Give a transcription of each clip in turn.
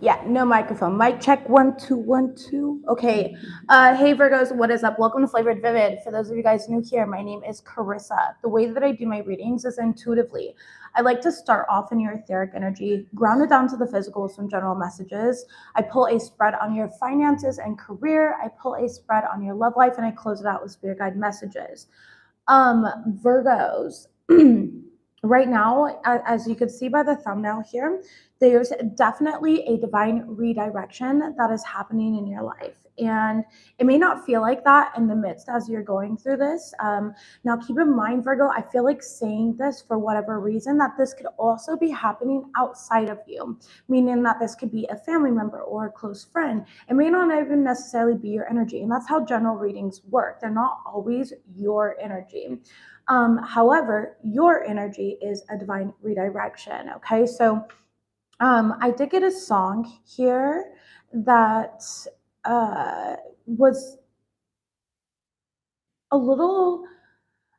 Yeah, no microphone. Mic check 1 2 1 2. Okay. Hey Virgos, what is up? Welcome to Flavored Vivid. For those of you guys new here, my name is Carissa. The way that I do my readings is intuitively. I like to start off in your etheric energy, ground it down to the physical with some general messages. I pull a spread on your finances and career. I pull a spread on your love life, and I close it out with spirit guide messages. Virgos. Right now, as you can see by the thumbnail here, there's definitely a divine redirection that is happening in your life. And it may not feel like that in the midst as you're going through this. Now, keep in mind, Virgo, I feel like saying this for whatever reason, that this could also be happening outside of you, meaning that this could be a family member or a close friend. It may not even necessarily be your energy. And that's how general readings work. They're not always your energy. However, your energy is a divine redirection. Okay, so I did get a song here that was a little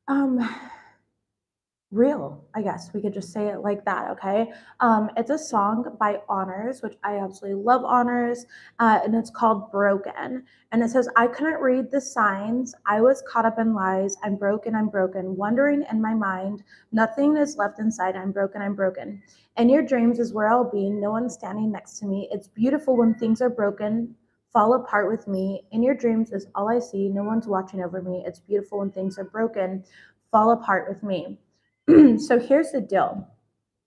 um, real, I guess we could just say it like that. Okay, it's a song by Honors, which I absolutely love Honors, and it's called Broken. And it says, I couldn't read the signs, I was caught up in lies, I'm broken, wondering in my mind, nothing is left inside, I'm broken. In your dreams is where I'll be, no one's standing next to me, it's beautiful when things are broken, fall apart with me. In your dreams is all I see, no one's watching over me, it's beautiful when things are broken, fall apart with me. So here's the deal.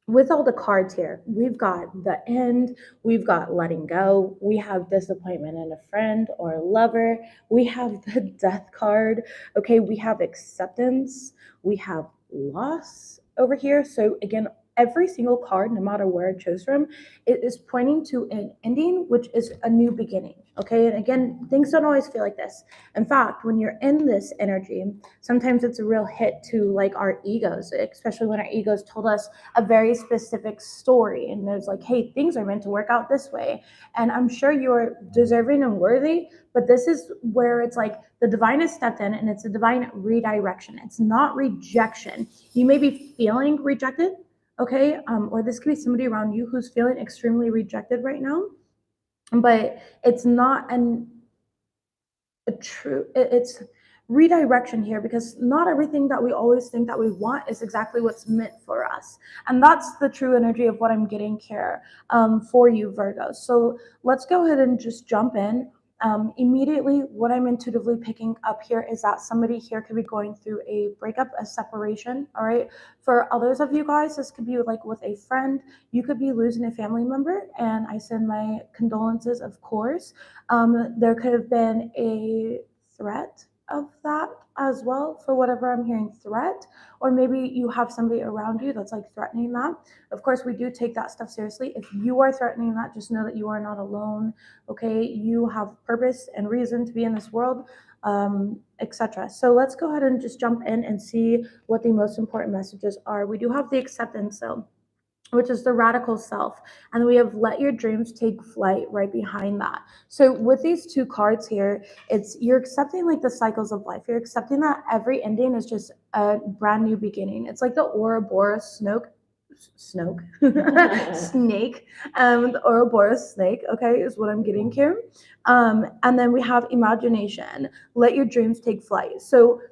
With all the cards here, we've got the end, we've got letting go, we have disappointment in a friend or a lover, we have the death card, okay, we have acceptance, we have loss over here. So again, every single card, no matter where it chose from, it is pointing to an ending, which is a new beginning. Okay, and again, things don't always feel like this. In fact, when you're in this energy, sometimes it's a real hit to like our egos, especially when our egos told us a very specific story and there's like, hey, things are meant to work out this way, and I'm sure you're deserving and worthy, but this is where it's like the divine has stepped in and it's a divine redirection. It's not rejection. You may be feeling rejected, okay, or this could be somebody around you who's feeling extremely rejected right now, but it's not a true, it's redirection here, because not everything that we always think that we want is exactly what's meant for us. And that's the true energy of what I'm getting here for you, Virgo. So let's go ahead and just jump in. Immediately, what I'm intuitively picking up here is that somebody here could be going through a breakup, a separation. All right. For others of you guys, this could be like with a friend. You could be losing a family member, and I send my condolences, of course. There could have been a threat of that as well, for whatever I'm hearing, threat, or maybe you have somebody around you that's like threatening that. Of course, we do take that stuff seriously. If you are threatening that, just know that you are not alone. Okay, you have purpose and reason to be in this world, etc. So let's go ahead and just jump in and see what the most important messages are. We do have the acceptance, though, which is the radical self. And we have let your dreams take flight right behind that. So with these two cards here, it's you're accepting like the cycles of life. You're accepting that every ending is just a brand new beginning. It's like the Ouroboros snake. The Ouroboros snake, okay, is what I'm getting here. And then we have imagination. Let your dreams take flight. So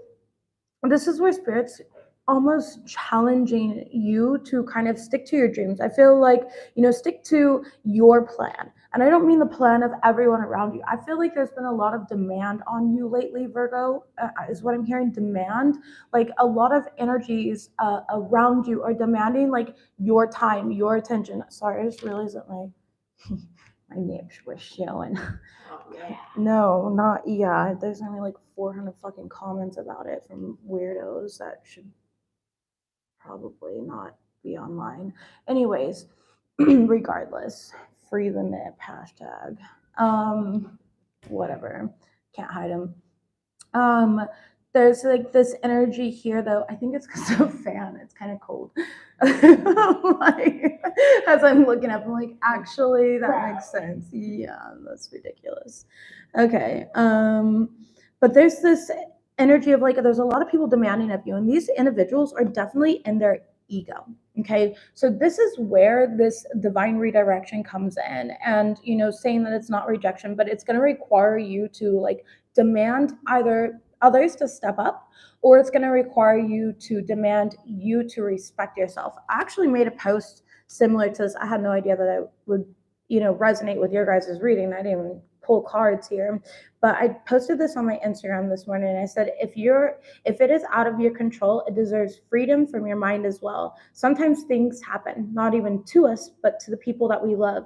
this is where spirit's almost challenging you to kind of stick to your dreams. I feel like, stick to your plan. And I don't mean the plan of everyone around you. I feel like there's been a lot of demand on you lately, Virgo, is what I'm hearing. Demand. Like a lot of energies around you are demanding like your time, your attention. Sorry, I just realized that my my nips were showing. Yeah. No, not yeah. There's only like 400 fucking comments about it from weirdos that should probably not be online. Anyways, regardless, free the nip hashtag. Whatever. Can't hide them. Um, there's like this energy here, though. I think it's because of the fan. It's kind of cold. Like, as I'm looking up, I'm like, actually, that makes sense. Yeah, that's ridiculous. Okay. But there's this energy of like, there's a lot of people demanding of you, and these individuals are definitely in their ego. Okay, so this is where this divine redirection comes in, and saying that it's not rejection, but it's going to require you to like demand either others to step up, or it's going to require you to demand you to respect yourself. I actually made a post similar to this. I had no idea that I would resonate with your guys' reading. I didn't even pull cards here, but I posted this on my Instagram this morning, and I said, if it is out of your control, it deserves freedom from your mind as well. Sometimes things happen, not even to us, but to the people that we love.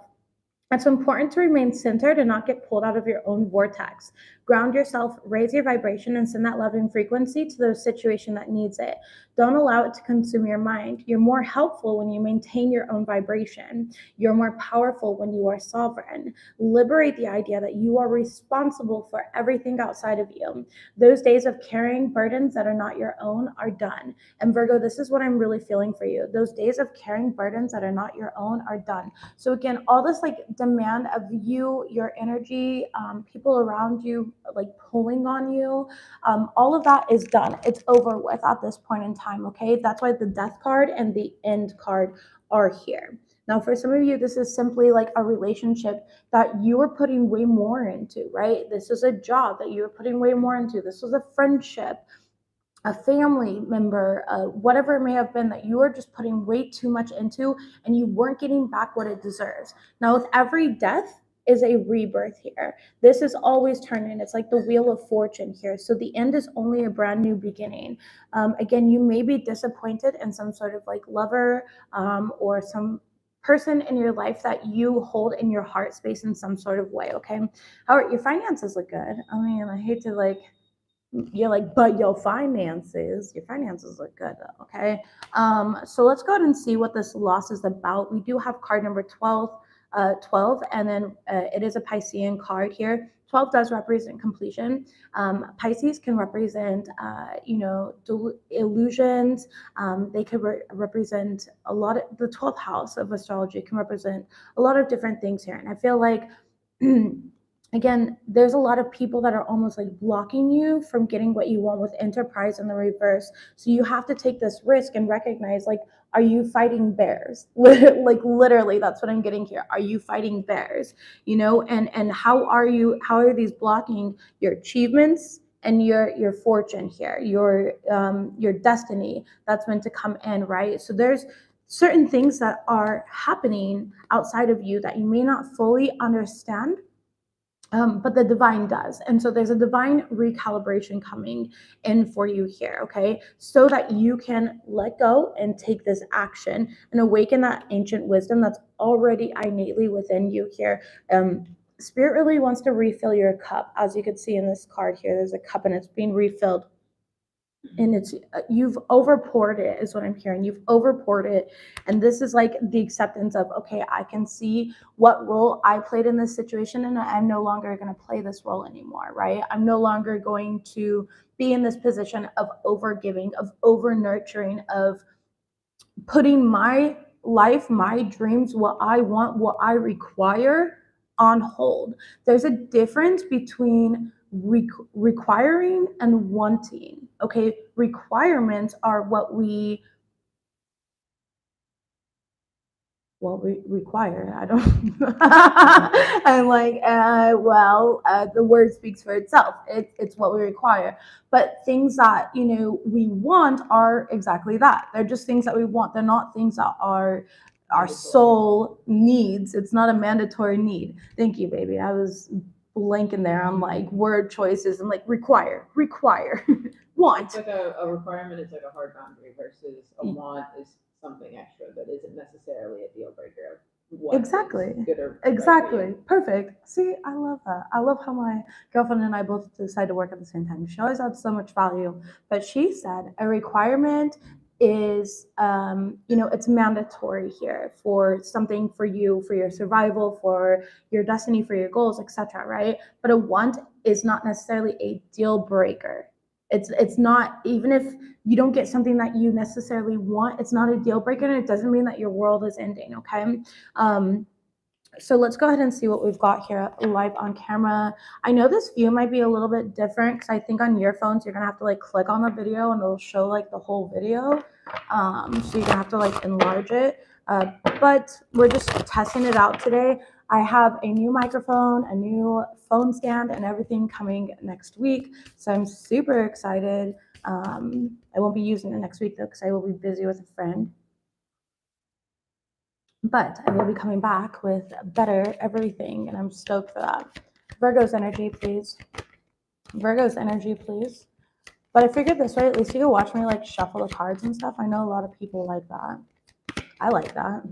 It's important to remain centered and not get pulled out of your own vortex. Ground yourself, raise your vibration, and send that loving frequency to the situation that needs it. Don't allow it to consume your mind. You're more helpful when you maintain your own vibration. You're more powerful when you are sovereign. Liberate the idea that you are responsible for everything outside of you. Those days of carrying burdens that are not your own are done. And Virgo, this is what I'm really feeling for you. Those days of carrying burdens that are not your own are done. So again, all this like demand of you, your energy, people around you like pulling on you, all of that is done. It's over with at this point in time. Okay, that's why the death card and the end card are here. Now, for some of you, this is simply like a relationship that you were putting way more into, right? This is a job that you were putting way more into. This was a friendship, a family member, whatever it may have been that you were just putting way too much into, and you weren't getting back what it deserves. Now, with every death is a rebirth here. This is always turning. It's like the wheel of fortune here. So the end is only a brand new beginning. Again, you may be disappointed in some sort of like lover or some person in your life that you hold in your heart space in some sort of way. Okay. However, your finances look good. I mean, I hate to like, you're like, but your finances look good though. Okay. So let's go ahead and see what this loss is about. We do have card number 12, 12, and then it is a Piscean card here. 12 does represent completion. Pisces can represent, illusions. They could represent a lot of the 12th house of astrology can represent a lot of different things here. And I feel like again, there's a lot of people that are almost like blocking you from getting what you want with Enterprise in the reverse. So you have to take this risk and recognize, like, are you fighting bears? Like literally, that's what I'm getting here. Are you fighting bears? And how are these blocking your achievements and your fortune here, your destiny that's meant to come in, right? So there's certain things that are happening outside of you that you may not fully understand, but the divine does. And so there's a divine recalibration coming in for you here, okay? So that you can let go and take this action and awaken that ancient wisdom that's already innately within you here. Spirit really wants to refill your cup. As you can see in this card here, there's a cup and it's being refilled. And it's you've overpoured it is what I'm hearing. You've overpoured it, and this is like the acceptance of, okay, I can see what role I played in this situation, and I'm no longer going to play this role anymore, right? I'm no longer going to be in this position of over giving, of over nurturing, of putting my life, my dreams, what I want, what I require on hold. There's a difference between requiring and wanting. Okay, requirements are what we require. I don't. I'm like, the word speaks for itself. It's what we require. But things that we want are exactly that. They're just things that we want. They're not things that are our soul needs. It's not a mandatory need. Thank you, baby. I was blanking there on like word choices and like require, want. It's like a requirement. It's like a hard boundary versus a want is something extra that isn't necessarily a deal breaker. Exactly. Perfect. See, I love that. I love how my girlfriend and I both decide to work at the same time. She always adds so much value. But she said a requirement is, it's mandatory here for something for you, for your survival, for your destiny, for your goals, etc. Right? But a want is not necessarily a deal breaker. It's not, even if you don't get something that you necessarily want, it's not a deal breaker, and it doesn't mean that your world is ending. Okay. So let's go ahead and see what we've got here live on camera. I know this view might be a little bit different because I think on your phones, you're gonna have to like click on the video and it'll show like the whole video. So you're gonna have to like enlarge it. But we're just testing it out today. I have a new microphone, a new phone stand, and everything coming next week. So I'm super excited. I won't be using it next week though because I will be busy with a friend. But I will be coming back with better everything, and I'm stoked for that. Virgo's energy, please. Virgo's energy, please. But I figured this way, at least you can watch me like shuffle the cards and stuff. I know a lot of people like that. I like that.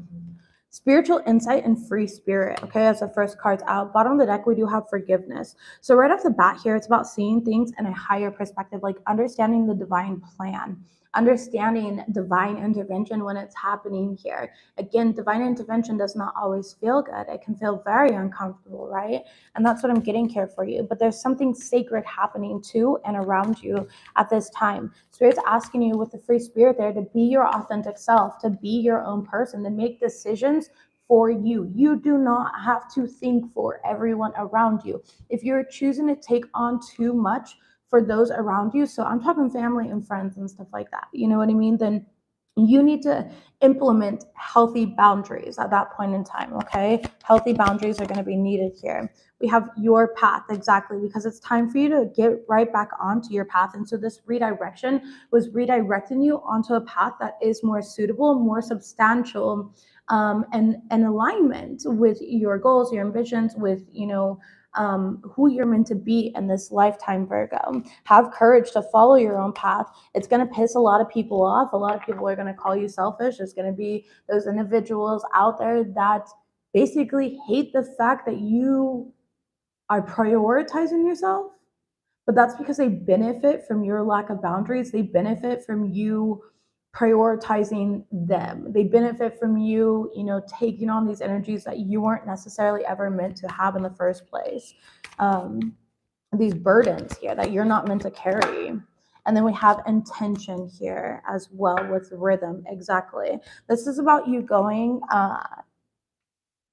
Spiritual insight and free spirit. Okay, as the first card's out. Bottom of the deck, we do have forgiveness. So right off the bat here, it's about seeing things in a higher perspective, like understanding the divine plan, understanding divine intervention when it's happening here. Again, divine intervention does not always feel good. It can feel very uncomfortable, right? And that's what I'm getting here for you. But there's something sacred happening to and around you at this time. Spirit's asking you with the free spirit there to be your authentic self, to be your own person, to make decisions for you. You do not have to think for everyone around you. If you're choosing to take on too much for those around you, so I'm talking family and friends and stuff like that, you know what I mean? Then you need to implement healthy boundaries at that point in time, okay? Healthy boundaries are going to be needed here. We have your path, exactly, because it's time for you to get right back onto your path. And so this redirection was redirecting you onto a path that is more suitable, more substantial, and alignment with your goals, your ambitions, with, who you're meant to be in this lifetime, Virgo. Have courage to follow your own path. It's going to piss a lot of people off. A lot of people are going to call you selfish. There's going to be those individuals out there that basically hate the fact that you are prioritizing yourself, but that's because they benefit from your lack of boundaries. They benefit from you prioritizing them. They benefit from you, taking on these energies that you weren't necessarily ever meant to have in the first place. These burdens here that you're not meant to carry. And then we have intention here as well with rhythm. Exactly. This is about you going,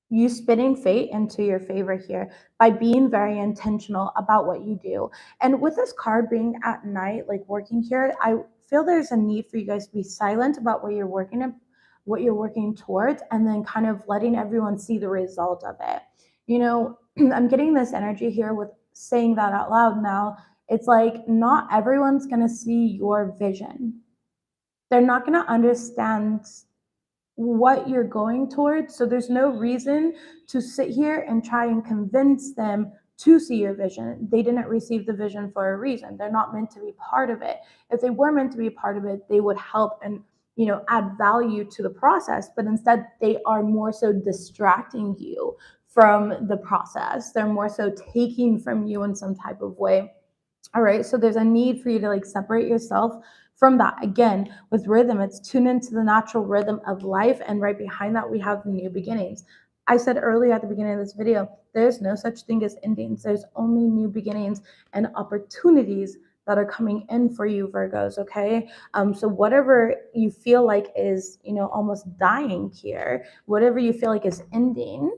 you spinning fate into your favor here by being very intentional about what you do. And with this card being at night, like working here, I feel there's a need for you guys to be silent about what you're working towards, and then kind of letting everyone see the result of it. I'm getting this energy here with saying that out loud now. It's like not everyone's going to see your vision. They're not going to understand what you're going towards. So there's no reason to sit here and try and convince them to see your vision. They didn't receive the vision for a reason. They're not meant to be part of it. If they were meant to be a part of it, they would help and add value to the process. But instead, they are more so distracting you from the process. They're more so taking from you in some type of way. All right, so there's a need for you to like separate yourself from that. Again, with rhythm, it's tune into the natural rhythm of life, and right behind that, we have new beginnings. I said earlier at the beginning of this video, there's no such thing as endings. There's only new beginnings and opportunities that are coming in for you, Virgos, okay? So whatever you feel like is, almost dying here, whatever you feel like is ending,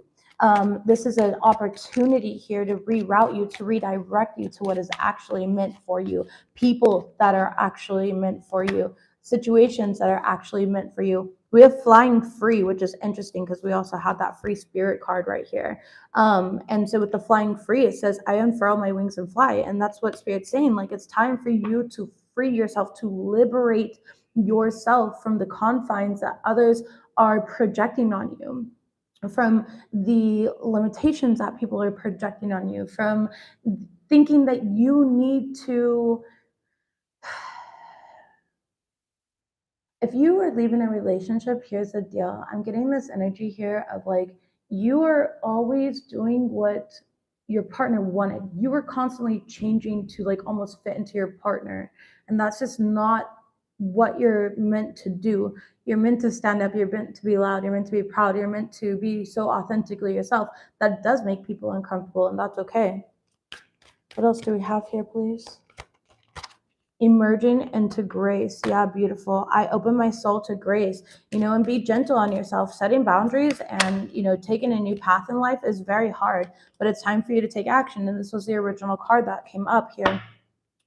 this is an opportunity here to reroute you, to redirect you to what is actually meant for you, people that are actually meant for you, situations that are actually meant for you. We have flying free, which is interesting because we also have that free spirit card right here. And so with the flying free, it says, I unfurl my wings and fly. And that's what Spirit's saying. Like, it's time for you to free yourself, to liberate yourself from the confines that others are projecting on you, from the limitations that people are projecting on you, from thinking that you need to. If you are leaving a relationship, here's the deal. I'm getting this energy here of like, you are always doing what your partner wanted. You were constantly changing to like almost fit into your partner. And that's just not what you're meant to do. You're meant to stand up. You're meant to be loud. You're meant to be proud. You're meant to be so authentically yourself. That does make people uncomfortable, and that's okay. What else do we have here, please? Emerging into grace. Yeah, beautiful. I open my soul to grace, and be gentle on yourself. Setting boundaries and, taking a new path in life is very hard, but it's time for you to take action. And this was the original card that came up here.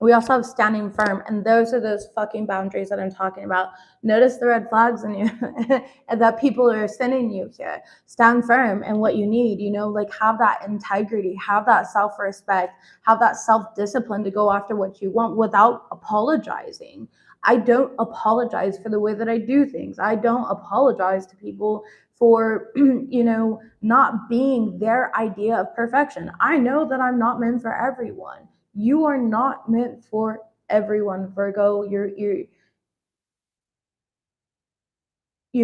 We also have standing firm, and those are those fucking boundaries that I'm talking about. Notice the red flags in you and that people are sending you here. Stand firm in what you need, like have that integrity, have that self-respect, have that self-discipline to go after what you want without apologizing. I don't apologize for the way that I do things. I don't apologize to people for, not being their idea of perfection. I know that I'm not meant for everyone. You are not meant for everyone, Virgo. You're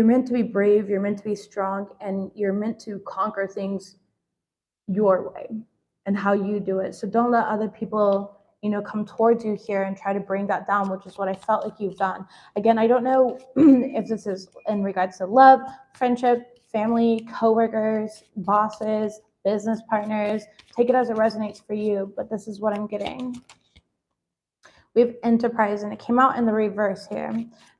meant to be brave, you're meant to be strong, and you're meant to conquer things your way and how you do it. So don't let other people, come towards you here and try to bring that down, which is what I felt like you've done. Again, I don't know if this is in regards to love, friendship, family, coworkers, bosses, business partners. Take it as it resonates for you, but this is what I'm getting. We have enterprise, and it came out in the reverse here.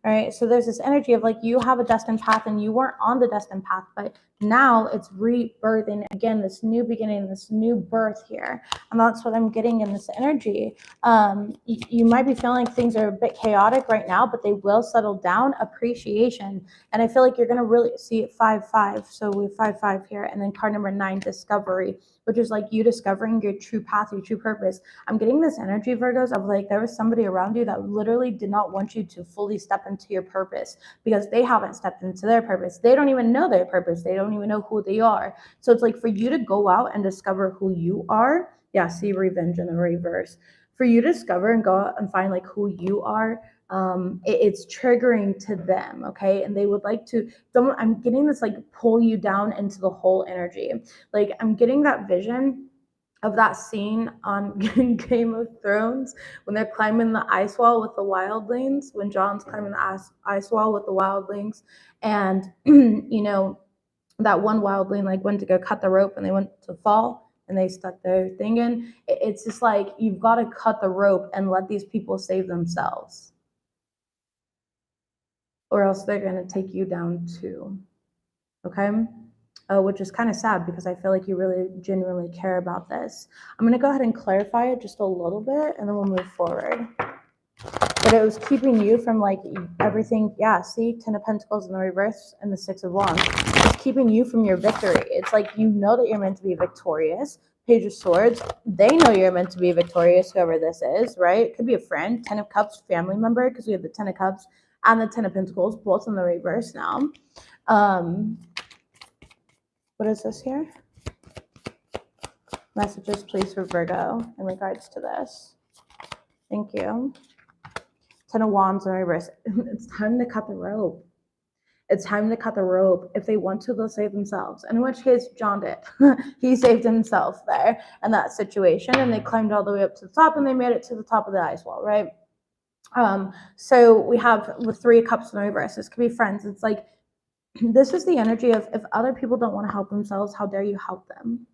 All right, so there's this energy of like you have a destined path and you weren't on the destined path, but now it's rebirthing again, this new beginning, this new birth here. And that's what I'm getting in this energy. You might be feeling like things are a bit chaotic right now, but they will settle down. Appreciation. And I feel like you're going to really see it 5-5. So we have 5-5 here. And then card number 9, discovery, which is like you discovering your true path, your true purpose. I'm getting this energy, Virgos, of like there was somebody around you that literally did not want you to fully step into your purpose because they haven't stepped into their purpose. They don't even know their purpose. They don't even know who they are. So it's like for you to go out and discover who you are. Yeah, see revenge in the reverse. For you to discover and go out and find like who you are, it's triggering to them, okay? And they would like to, I'm getting this like pull you down into the whole energy. Like I'm getting that vision of that scene on Game of Thrones when they're climbing the ice wall with the wildlings, when Jon's climbing the ice wall with the wildlings, and that one wildling like went to go cut the rope and they went to fall and they stuck their thing in. It's just like you've got to cut the rope and let these people save themselves, or else they're going to take you down too. Okay? Which is kind of sad because I feel like you really genuinely care about this. I'm going to go ahead and clarify it just a little bit and then we'll move forward. But it was keeping you from like everything. Yeah, see, 10 of Pentacles in the reverse and the 6 of Wands. It's keeping you from your victory. It's like you know that you're meant to be victorious. Page of Swords, they know you're meant to be victorious, whoever this is, right? It could be a friend. 10 of Cups, family member, because we have the 10 of Cups and the 10 of Pentacles, both in the reverse now. What is this here? Messages, please, for Virgo in regards to this. Thank you. 10 of Wands in reverse. It's time to cut the rope. It's time to cut the rope. If they want to, they'll save themselves. In which case, Jon did. He saved himself there in that situation, and they climbed all the way up to the top, and they made it to the top of the ice wall, right? So we have the 3 of Cups in the reverse. This could be friends. It's like, this is the energy of if other people don't want to help themselves, how dare you help them?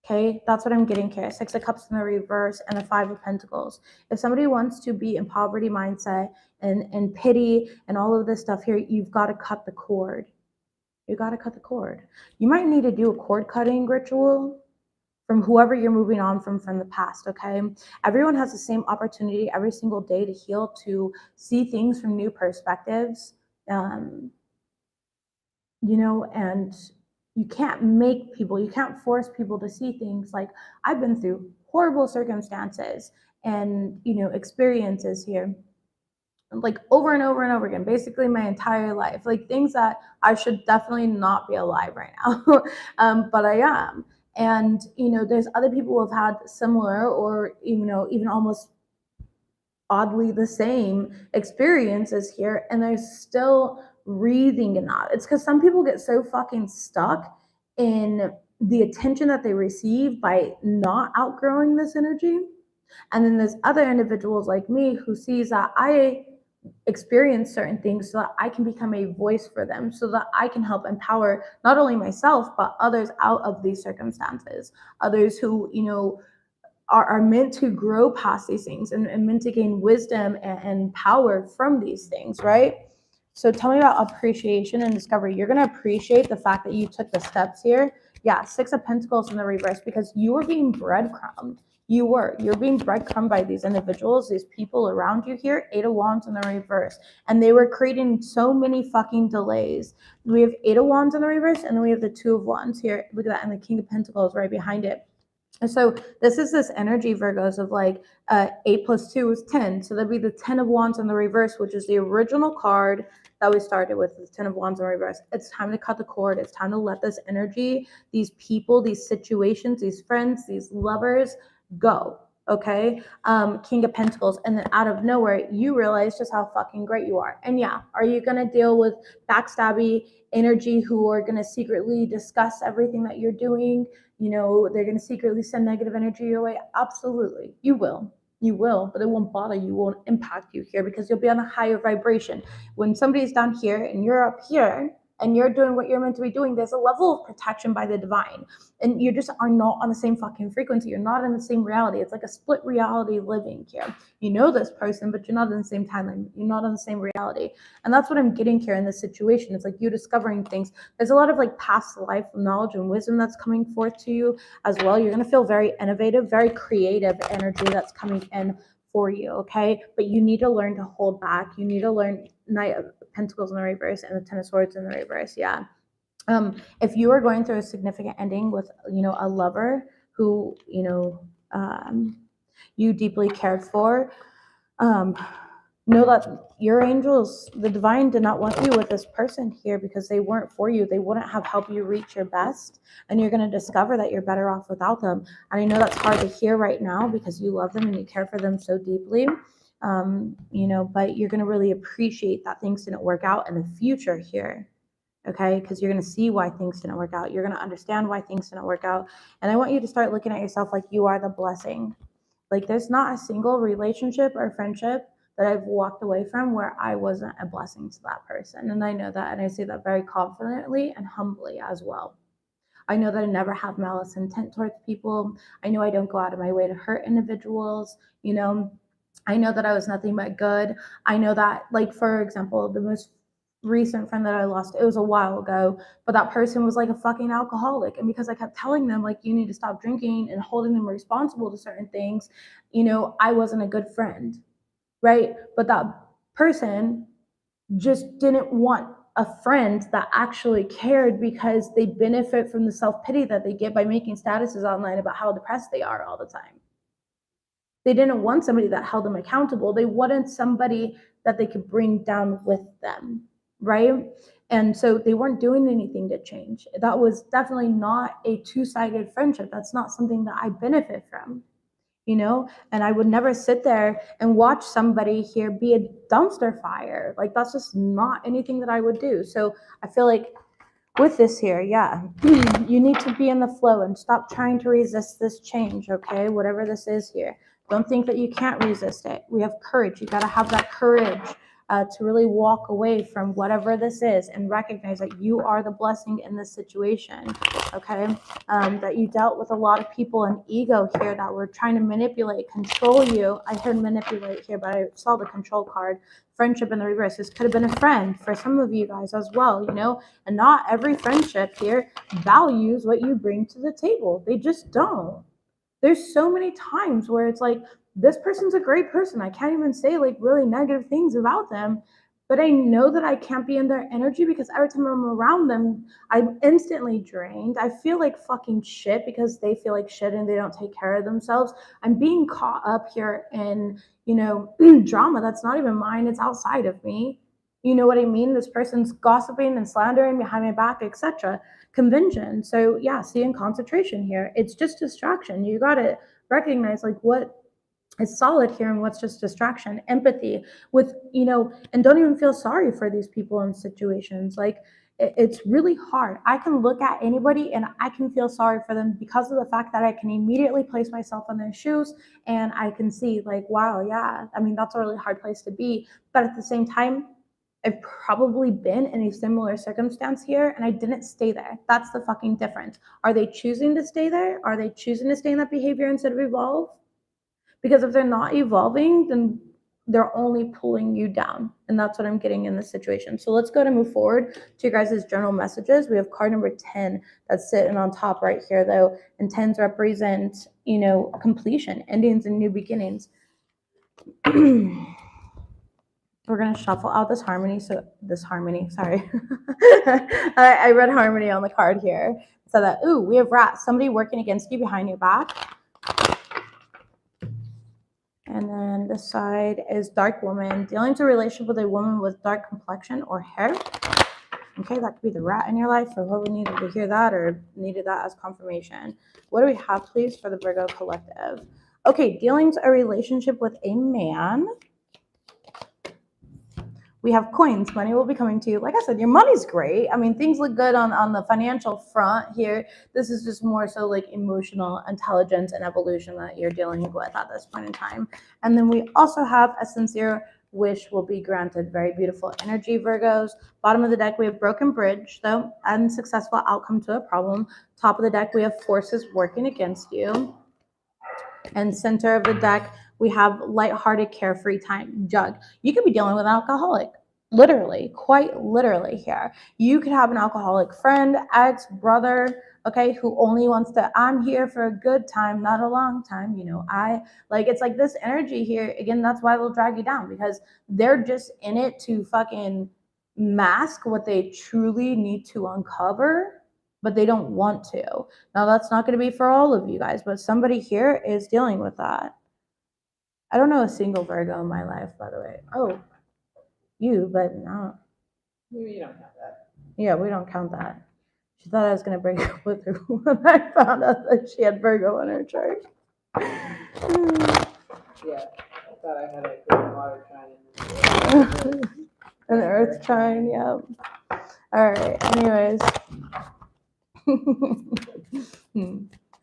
Okay, that's what I'm getting here. 6 of Cups in the reverse and the 5 of Pentacles. If somebody wants to be in poverty mindset and pity and all of this stuff here, you've got to cut the cord. You got to cut the cord. You might need to do a cord cutting ritual from whoever you're moving on from the past, okay? Everyone has the same opportunity every single day to heal, to see things from new perspectives. And you can't make people, you can't force people to see things. Like I've been through horrible circumstances and, experiences here, like over and over and over again, basically my entire life, like things that I should definitely not be alive right now. But I am. And, there's other people who have had similar or, even almost oddly the same experiences here, and they're still breathing in that. It's because some people get so fucking stuck in the attention that they receive by not outgrowing this energy. And then there's other individuals like me who sees that I experience certain things so that I can become a voice for them, so that I can help empower not only myself, but others out of these circumstances. Others who, are meant to grow past these things and meant to gain wisdom and power from these things, right? So tell me about appreciation and discovery. You're going to appreciate the fact that you took the steps here. Yeah, Six of Pentacles in the reverse, because you were being breadcrumbed. You're being breadcrumbed by these individuals, these people around you here. Eight of Wands in the reverse. And they were creating so many fucking delays. We have Eight of Wands in the reverse, and then we have the Two of Wands here. Look at that, and the King of Pentacles right behind it. And so this is this energy, Virgos, of like 8 plus 2 is 10. So that'd be the 10 of Wands in the reverse, which is the original card that we started with, the 10 of Wands in reverse. It's time to cut the cord. It's time to let this energy, these people, these situations, these friends, these lovers go. Okay. King of Pentacles. And then out of nowhere, you realize just how fucking great you are. And yeah, are you going to deal with backstabby energy who are going to secretly discuss everything that you're doing? They're going to secretly send negative energy your way. Absolutely. You will, but it won't bother you, won't impact you here, because you'll be on a higher vibration. When somebody's down here and you're up here and you're doing what you're meant to be doing, there's a level of protection by the divine, and you just are not on the same fucking frequency. You're not in the same reality. It's like a split reality living here. You know this person, but you're not in the same timeline. You're not in the same reality. And that's what I'm getting here in this situation. It's like you discovering things. There's a lot of like past life knowledge and wisdom that's coming forth to you as well. You're going to feel very innovative, very creative energy that's coming in for you, okay? But you need to learn to hold back. You need to learn Knight of Pentacles in the reverse and the Ten of Swords in the reverse, yeah. If you are going through a significant ending with, a lover who, you deeply cared for, know that your angels, the divine, did not want you with this person here because they weren't for you. They wouldn't have helped you reach your best, and you're going to discover that you're better off without them. And I know that's hard to hear right now because you love them and you care for them so deeply. But you're going to really appreciate that things didn't work out in the future here. Okay, because you're going to see why things didn't work out. You're going to understand why things didn't work out. And I want you to start looking at yourself like you are the blessing. Like there's not a single relationship or friendship that I've walked away from where I wasn't a blessing to that person. And I know that, and I say that very confidently and humbly as well. I know that I never have malice intent towards people. I know I don't go out of my way to hurt individuals. I know that I was nothing but good. I know that, like, for example, the most recent friend that I lost, it was a while ago, but that person was like a fucking alcoholic. And because I kept telling them, like, you need to stop drinking and holding them responsible to certain things, I wasn't a good friend, right? But that person just didn't want a friend that actually cared because they benefit from the self-pity that they get by making statuses online about how depressed they are all the time. They didn't want somebody that held them accountable. They wanted somebody that they could bring down with them, right? And so they weren't doing anything to change. That was definitely not a two-sided friendship. That's not something that I benefit from, and I would never sit there and watch somebody here be a dumpster fire. Like, that's just not anything that I would do. So I feel like with this here, yeah, you need to be in the flow and stop trying to resist this change, okay? Whatever this is here. Don't think that you can't resist it. We have courage. You got to have that courage to really walk away from whatever this is and recognize that you are the blessing in this situation, okay? That you dealt with a lot of people and ego here that were trying to manipulate, control you. I heard manipulate here, but I saw the control card. Friendship in the reverse. This could have been a friend for some of you guys as well, and not every friendship here values what you bring to the table. They just don't. There's so many times where it's like, this person's a great person. I can't even say like really negative things about them, but I know that I can't be in their energy because every time I'm around them, I'm instantly drained. I feel like fucking shit because they feel like shit and they don't take care of themselves. I'm being caught up here in, drama that's not even mine. It's outside of me. You know what I mean? This person's gossiping and slandering behind my back, etc. Convention. So yeah, see, in concentration here, it's just distraction. You got to recognize like what is solid here and what's just distraction. Empathy with, and don't even feel sorry for these people in situations. Like, it's really hard. I can look at anybody and I can feel sorry for them because of the fact that I can immediately place myself in their shoes and I can see like, wow, yeah, I mean, that's a really hard place to be. But at the same time, I've probably been in a similar circumstance here and I didn't stay there. That's the fucking difference. Are they choosing to stay there? Are they choosing to stay in that behavior instead of evolve? Because if they're not evolving, then they're only pulling you down. And that's what I'm getting in this situation. So let's go to move forward to your guys' general messages. We have card number 10 that's sitting on top right here, though. And 10s represent, completion, endings, and new beginnings. We're going to shuffle out this harmony. Sorry. I read harmony on the card here. So that, we have rats. Somebody working against you behind your back. And then this side is dark woman, dealing with a relationship with a woman with dark complexion or hair. Okay, that could be the rat in your life, or whoever needed to hear that or needed that as confirmation. What do we have, please, for the Virgo collective? Okay, dealing with a relationship with a man. We have coins. Money will be coming to you. Like I said, your money's great. I mean, things look good on the financial front here. This is just more so like emotional intelligence and evolution that you're dealing with at this point in time. And then we also have a sincere wish will be granted. Very beautiful energy, Virgos. Bottom of the deck, we have broken bridge, though, unsuccessful outcome to a problem. Top of the deck, we have forces working against you. And center of the deck, we have lighthearted, carefree time, jug. You could be dealing with an alcoholic, literally, quite literally here. You could have an alcoholic friend, ex, brother, okay, who only wants to, I'm here for a good time, not a long time. It's like this energy here. Again, that's why they'll drag you down, because they're just in it to fucking mask what they truly need to uncover, but they don't want to. Now, that's not going to be for all of you guys, but somebody here is dealing with that. I don't know a single Virgo in my life, by the way. Oh, you, but no. You don't count that. Yeah, we don't count that. She thought I was going to break up with her when I found out that she had Virgo in her chart. Yeah, I thought I had a good water trine. An earth trine, yep. All right, anyways.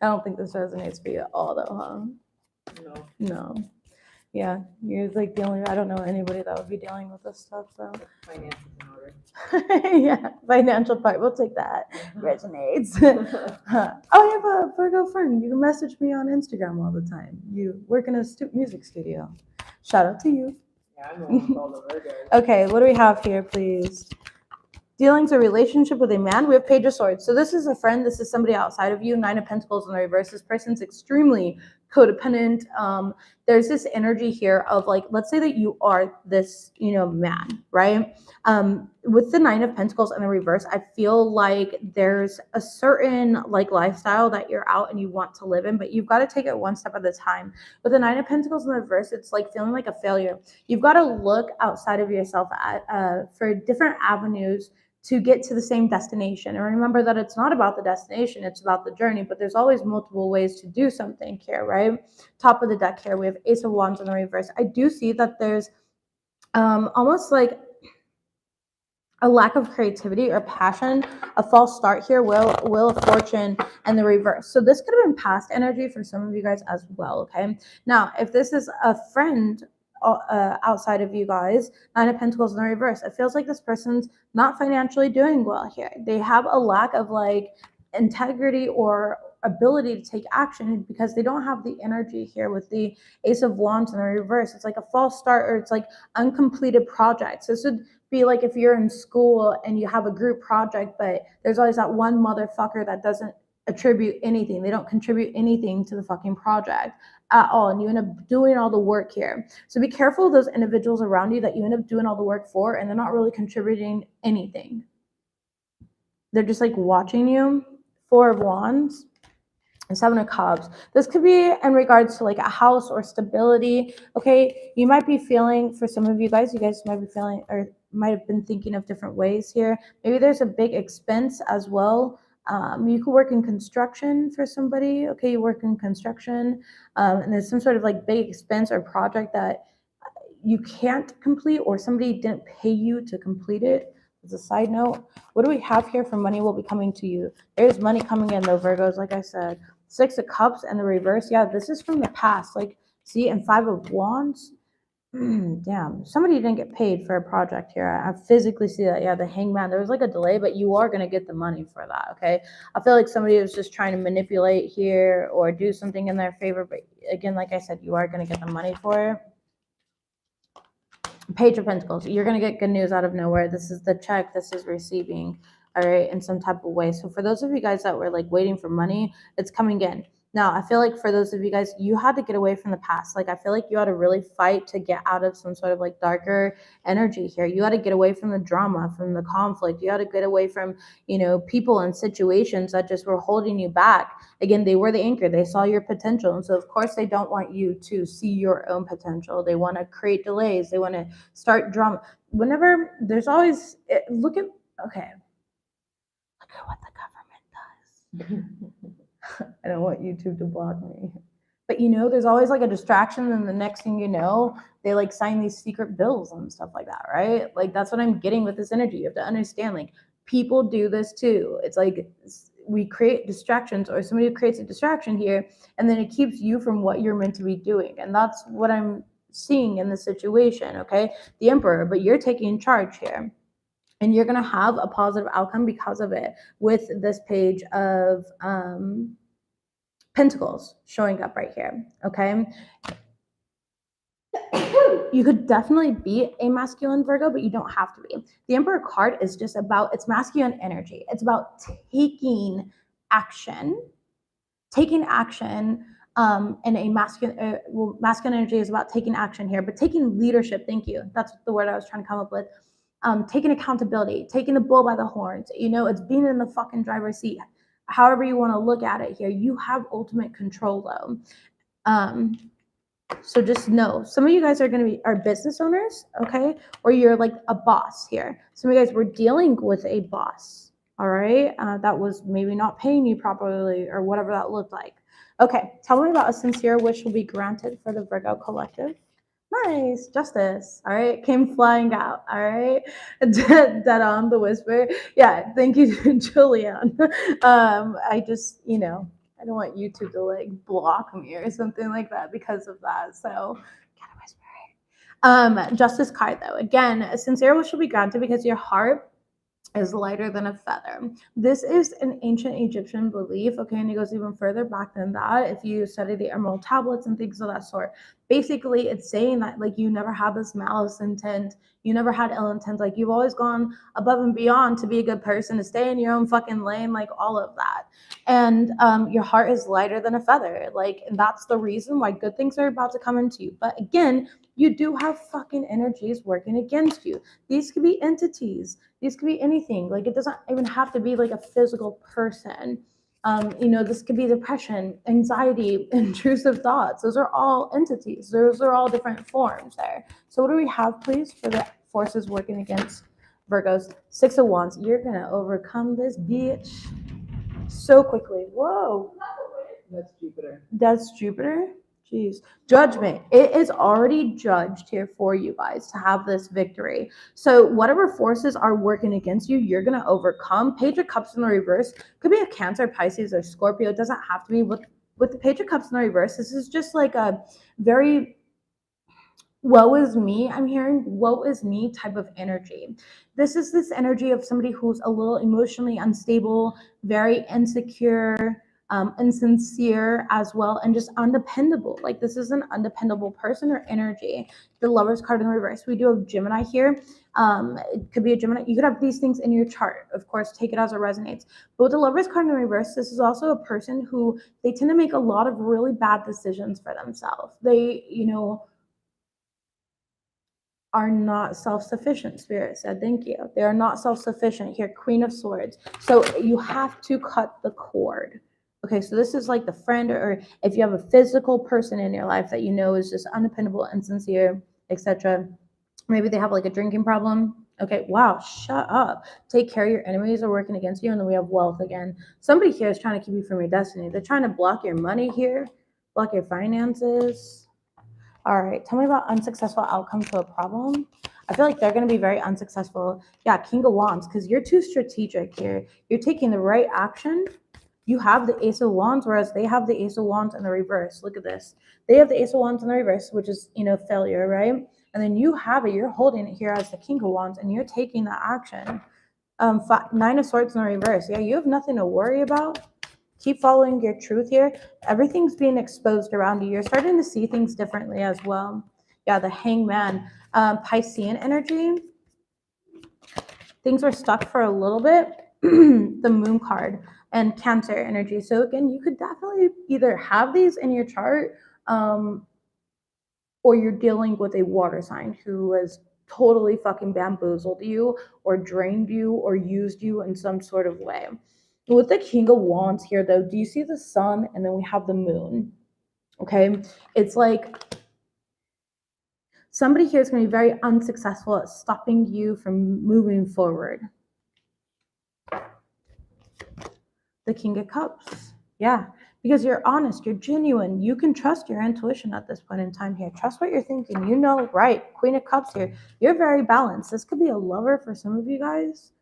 I don't think this resonates for you at all, though, huh? No. Yeah, you're like the only, I don't know anybody that would be dealing with this stuff, so. Finances in order. Yeah, financial part, we'll take that. Resonates. Oh, I have a Virgo friend. You can message me on Instagram all the time. You work in a music studio. Shout out to you. Yeah, I'm rolling with all the Virgos. Okay, what do we have here, please? Dealing with a relationship with a man, we have Page of Swords. So this is a friend. This is somebody outside of you. Nine of Pentacles in the reverse. This person's extremely codependent. There's this energy here of like, let's say that you are this, man, right? With the Nine of Pentacles in the reverse, I feel like there's a certain like lifestyle that you're out and you want to live in, but you've got to take it one step at a time. With the Nine of Pentacles in the reverse, it's like feeling like a failure. You've got to look outside of yourself for different avenues to get to the same destination. And remember that it's not about the destination, it's about the journey, but there's always multiple ways to do something here, right? Top of the deck here, we have Ace of Wands in the reverse. I do see that there's almost like a lack of creativity or passion, a false start here, Wheel of Fortune, and the reverse. So this could have been past energy for some of you guys as well, okay? Now, if this is a friend outside of you guys, Nine of Pentacles in the reverse, it feels like this person's not financially doing well here. They have a lack of like integrity or ability to take action because they don't have the energy here with the Ace of Wands in the reverse. It's like a false start, or it's like uncompleted projects. This would be like if you're in school and you have a group project, but there's always that one motherfucker that doesn't attribute anything. They don't contribute anything to the fucking project at all, and you end up doing all the work here. So be careful of those individuals around you that you end up doing all the work for, and they're not really contributing anything. They're just like watching you. Four of Wands and Seven of Cups. This could be in regards to like a house or stability. Okay, you might be feeling, for some of you guys might be feeling or might have been thinking of different ways here. Maybe there's a big expense as well. You could work in construction for somebody. Okay, you work in construction, and there's some sort of like big expense or project that you can't complete, or somebody didn't pay you to complete it. As a side note, what do we have here for money will be coming to you? There's money coming in though, Virgos, like I said. Six of Cups and the reverse. Yeah, this is from the past. Like, see, and Five of Wands. Damn, somebody didn't get paid for a project here. I physically see that. Yeah, the hangman. There was like a delay, but you are gonna get the money for that. Okay. I feel like somebody was just trying to manipulate here or do something in their favor. But again, like I said, you are gonna get the money for it. Page of Pentacles. You're gonna get good news out of nowhere. This is the check. This is receiving. All right, in some type of way. So for those of you guys that were like waiting for money, it's coming in. Now, I feel like for those of you guys, you had to get away from the past. Like, I feel like you had to really fight to get out of some sort of like darker energy here. You had to get away from the drama, from the conflict. You had to get away from, people and situations that just were holding you back. Again, they were the anchor. They saw your potential. And so, of course, they don't want you to see your own potential. They want to create delays. They want to start drama. Whenever there's always, look at what the government does. I don't want YouTube to block me. But there's always like a distraction, and the next thing you know, they like sign these secret bills and stuff like that, right? Like that's what I'm getting with this energy. You have to understand, like people do this too. It's like we create distractions, or somebody creates a distraction here, and then it keeps you from what you're meant to be doing. And that's what I'm seeing in this situation, okay? The Emperor, but you're taking charge here. And you're going to have a positive outcome because of it with this page of Pentacles showing up right here, okay? You could definitely be a masculine Virgo, but you don't have to be. The Emperor card is just about, it's masculine energy. It's about taking action. And a masculine, masculine energy is about taking action here, but taking leadership. Thank you. That's the word I was trying to come up with. Taking accountability, taking the bull by the horns. It's being in the fucking driver's seat. However you want to look at it here, you have ultimate control though. So just know, some of you guys are business owners, okay? Or you're like a boss here. Some of you guys were dealing with a boss, all right? That was maybe not paying you properly or whatever that looked like. Okay, tell me about a sincere wish will be granted for the Virgo collective. Nice, justice. All right, came flying out. All right, dead on the whisper. Yeah, thank you, Julianne. I just, I don't want YouTube to like block me or something like that because of that. So, gotta whisper. Justice card though. Again, a sincere wish will be granted because your heart is lighter than a feather. This is an ancient Egyptian belief, okay, and it goes even further back than that. If you study the emerald tablets and things of that sort, basically it's saying that like you never had this malice intent, you never had ill intent, like you've always gone above and beyond to be a good person, to stay in your own fucking lane, like all of that. And your heart is lighter than a feather, like, and that's the reason why good things are about to come into you. But again, you do have fucking energies working against you. These could be entities. These could be anything. Like, it doesn't even have to be like a physical person. This could be depression, anxiety, intrusive thoughts. Those are all entities. Those are all different forms there. So what do we have, please, for the forces working against Virgos? 6 of Wands. You're going to overcome this bitch so quickly. Whoa. That's Jupiter. That's Jupiter? Jeez. Judgment. It is already judged here for you guys to have this victory. So whatever forces are working against you, you're going to overcome. Page of Cups in the reverse could be a Cancer, Pisces, or Scorpio. It doesn't have to be. With the Page of Cups in the reverse, this is just like a very woe is me. I'm hearing woe is me type of energy. This is this energy of somebody who's a little emotionally unstable, very insecure, insincere as well, and just undependable. Like this is an undependable person or energy. The Lovers card in reverse. We do have Gemini here. It could be a Gemini. You could have these things in your chart. Of course, take it as it resonates. But with the Lovers card in reverse, this is also a person who they tend to make a lot of really bad decisions for themselves. They, are not self-sufficient. Spirit said, thank you. They are not self-sufficient here. Queen of Swords. So you have to cut the cord. Okay, so this is like the friend, or if you have a physical person in your life that is just undependable, insincere, etc. Maybe they have like a drinking problem. Okay, wow, shut up. Take care of your enemies are working against you. And then we have wealth again. Somebody here is trying to keep you from your destiny. They're trying to block your money here, block your finances. All right, tell me about unsuccessful outcome to a problem. I feel like they're going to be very unsuccessful. Yeah, King of Wands, because you're too strategic here. You're taking the right action. You have the Ace of Wands, whereas they have the Ace of Wands in the reverse. Look at this. They have the Ace of Wands in the reverse, which is, failure, right? And then you have it, you're holding it here as the King of Wands, and you're taking that action. Nine of Swords in the reverse. Yeah, you have nothing to worry about. Keep following your truth here. Everything's being exposed around you. You're starting to see things differently as well. Yeah, the Hangman, Piscean energy. Things were stuck for a little bit. The Moon card and Cancer energy. So again, you could definitely either have these in your chart, or you're dealing with a water sign who has totally fucking bamboozled you or drained you or used you in some sort of way. With the King of Wands here, though, do you see the sun and then we have the moon? Okay, it's like somebody here is going to be very unsuccessful at stopping you from moving forward. The King of Cups. Yeah, because you're honest, you're genuine. You can trust your intuition at this point in time here. Trust what you're thinking. You know, right? Queen of Cups here. You're very balanced. This could be a lover for some of you guys.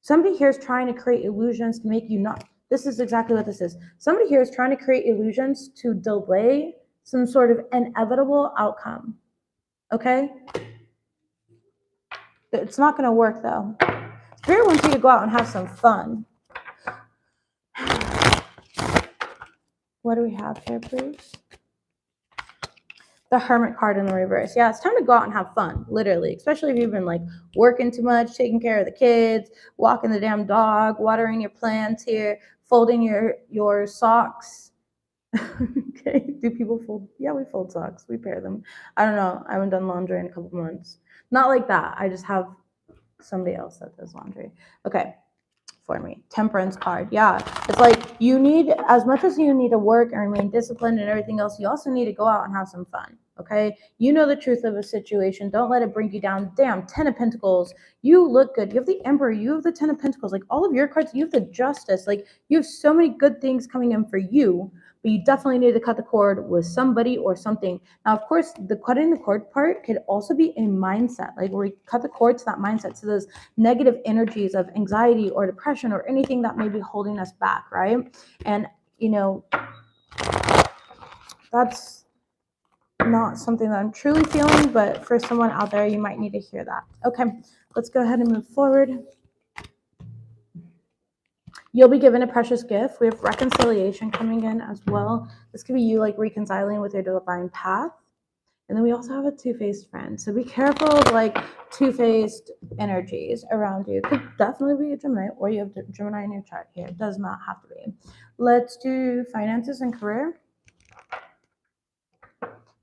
Somebody here is trying to create illusions to make you not. This is exactly what this is. Somebody here is trying to create illusions to delay some sort of inevitable outcome. Okay? It's not going to work, though. Spirit wants you to go out and have some fun. What do we have here, please? The Hermit card in the reverse. Yeah, it's time to go out and have fun, literally. Especially if you've been like working too much, taking care of the kids, walking the damn dog, watering your plants here, folding your socks. Okay, do people fold? Yeah, we fold socks. We pair them. I don't know. I haven't done laundry in a couple months. Not like that. I just have somebody else that does laundry. Okay. For me. Temperance card. Yeah. It's like you need, as much as you need to work and remain disciplined and everything else, you also need to go out and have some fun. Okay. You know the truth of a situation. Don't let it bring you down. Damn, 10 of Pentacles. You look good. You have the Emperor. You have the 10 of Pentacles. Like all of your cards, you have the Justice. Like you have so many good things coming in for you, but you definitely need to cut the cord with somebody or something. Now, of course, the cutting the cord part could also be a mindset, like where we cut the cord to that mindset, to those negative energies of anxiety or depression or anything that may be holding us back, right? And, you know, that's not something that I'm truly feeling, but for someone out there, you might need to hear that. Okay, let's go ahead and move forward. You'll be given a precious gift. We have reconciliation coming in as well. This could be you like reconciling with your divine path. And then we also have a two-faced friend. So be careful of like two-faced energies around you. It could definitely be a Gemini, or you have Gemini in your chart here. It does not have to be. Let's do finances and career.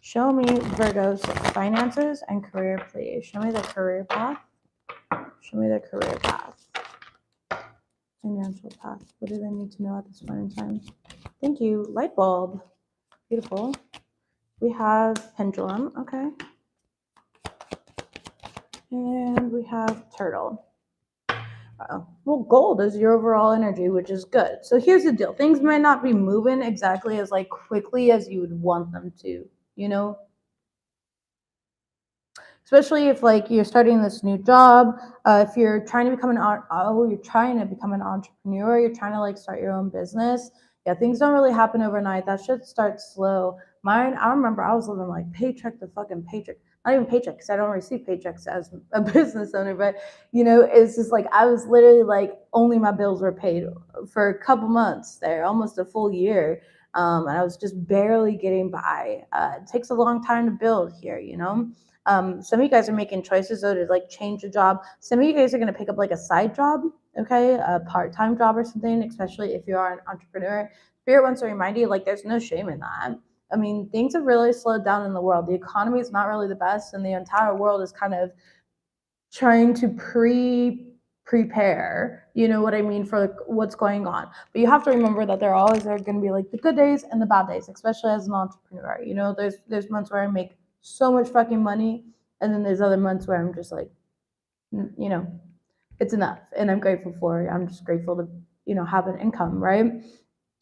Show me Virgo's finances and career, please. Show me the career path. Show me the career path. Financial path. What do they need to know at this point in time? Thank you. Light bulb. Beautiful. We have pendulum. Okay. And we have turtle. Well, gold is your overall energy, which is good. So here's the deal. Things might not be moving exactly as like quickly as you would want them to, you know? Especially if like you're starting this new job, if you're trying to become you're trying to become an entrepreneur, you're trying to like start your own business. Yeah, things don't really happen overnight. That should start slow. Mine, I remember I was living like paycheck to fucking paycheck. Not even paycheck, because I don't receive paychecks as a business owner, but you know, it's just like I was literally like only my bills were paid for a couple months there, almost a full year. And I was just barely getting by. It takes a long time to build here, you know. Some of you guys are making choices though to like change a job. Some of you guys are going to pick up like a side job, okay, a part-time job or something, especially if you are an entrepreneur. Spirit wants to remind you like there's no shame in that. I mean, things have really slowed down in the world. The economy is not really the best, and the entire world is kind of trying to prepare, you know what I mean, for like what's going on. But you have to remember that there always are going to be like the good days and the bad days, especially as an entrepreneur. You know, there's months where I make so much fucking money, and then there's other months where I'm just like, you know, it's enough, and I'm grateful for it. I'm just grateful to, you know, have an income, right?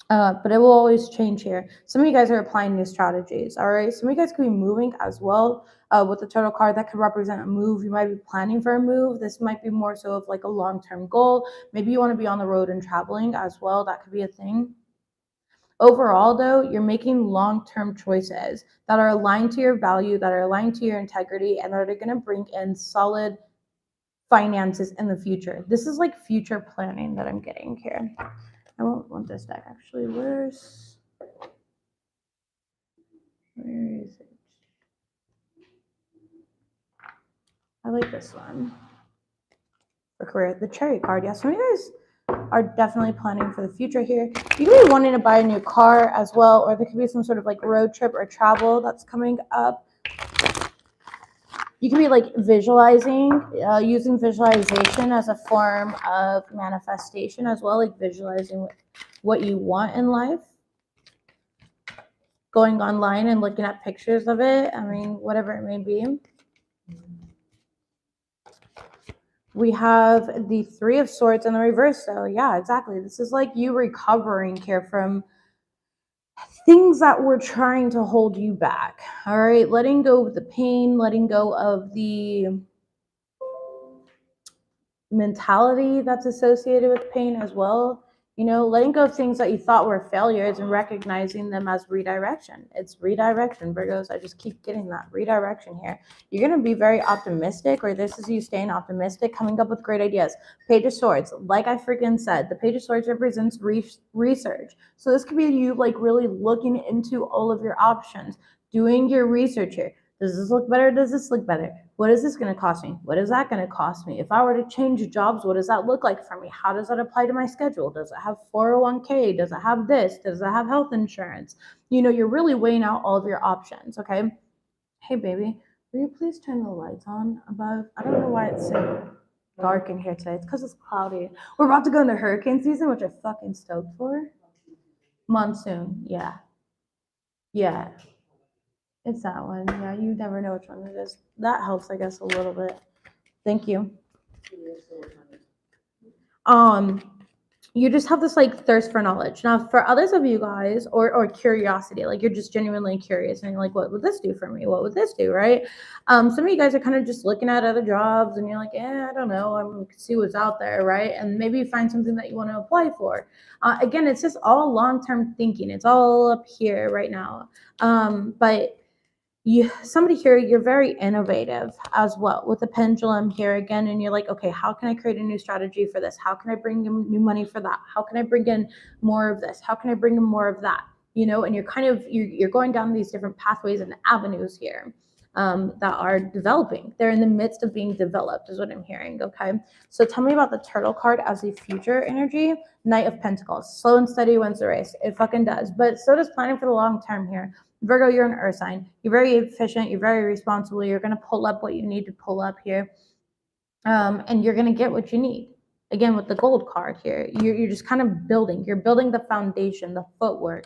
But it will always change here. Some of you guys are applying new strategies, all right? Some of you guys could be moving as well. With the turtle card, that could represent a move. You might be planning for a move. This might be more so of like a long-term goal. Maybe you want to be on the road and traveling as well. That could be a thing. Overall, though, you're making long-term choices that are aligned to your value, that are aligned to your integrity, and that are going to bring in solid finances in the future. This is like future planning that I'm getting here. I won't want this deck actually. Where is it? I like this one. For career, the cherry card. Yeah, some of you guys are definitely planning for the future here. You could be wanting to buy a new car as well, or there could be some sort of like road trip or travel that's coming up. You can be like visualizing, using visualization as a form of manifestation as well, like visualizing what you want in life. Going online and looking at pictures of it. I mean, whatever it may be. We have the Three of Swords in the reverse. So yeah, exactly. This is like you recovering here from things that were trying to hold you back. All right, letting go of the pain, letting go of the mentality that's associated with pain as well. You know, letting go of things that you thought were failures and recognizing them as redirection. It's redirection, Virgos. I just keep getting that redirection here. You're going to be very optimistic, or this is you staying optimistic, coming up with great ideas. Page of Swords, like I freaking said, the Page of Swords represents research. So this could be you like really looking into all of your options, doing your research here. Does this look better? Does this look better? What is this going to cost me? What is that going to cost me? If I were to change jobs, what does that look like for me? How does that apply to my schedule? Does it have 401k? Does it have this? Does it have health insurance? You know, you're really weighing out all of your options, okay? Hey, baby, will you please turn the lights on above? I don't know why it's so dark in here today. It's because it's cloudy. We're about to go into hurricane season, which I'm fucking stoked for. Monsoon, yeah. Yeah. It's that one. Yeah, you never know which one it is. That helps, I guess, a little bit. Thank you. You just have this like thirst for knowledge. Now, for others of you guys, or curiosity, like you're just genuinely curious and you're like, what would this do for me? What would this do, right? Some of you guys are kind of just looking at other jobs and you're like, I don't know. I'm gonna see what's out there, right? And maybe you find something that you want to apply for. Again, it's just all long-term thinking. It's all up here right now. But somebody here, you're very innovative as well with the pendulum here again, and you're like, okay, how can I create a new strategy for this? How can I bring in new money for that? How can I bring in more of this? How can I bring in more of that? You know, and you're kind of you're going down these different pathways and avenues here that are developing. They're in the midst of being developed, is what I'm hearing. Okay, so tell me about the turtle card as a future energy. Knight of Pentacles, slow and steady wins the race. It fucking does, but so does planning for the long term here. Virgo, you're an earth sign. You're very efficient. You're very responsible. You're going to pull up what you need to pull up here. And you're going to get what you need. Again, with the gold card here, you're just kind of building. You're building the foundation, the footwork.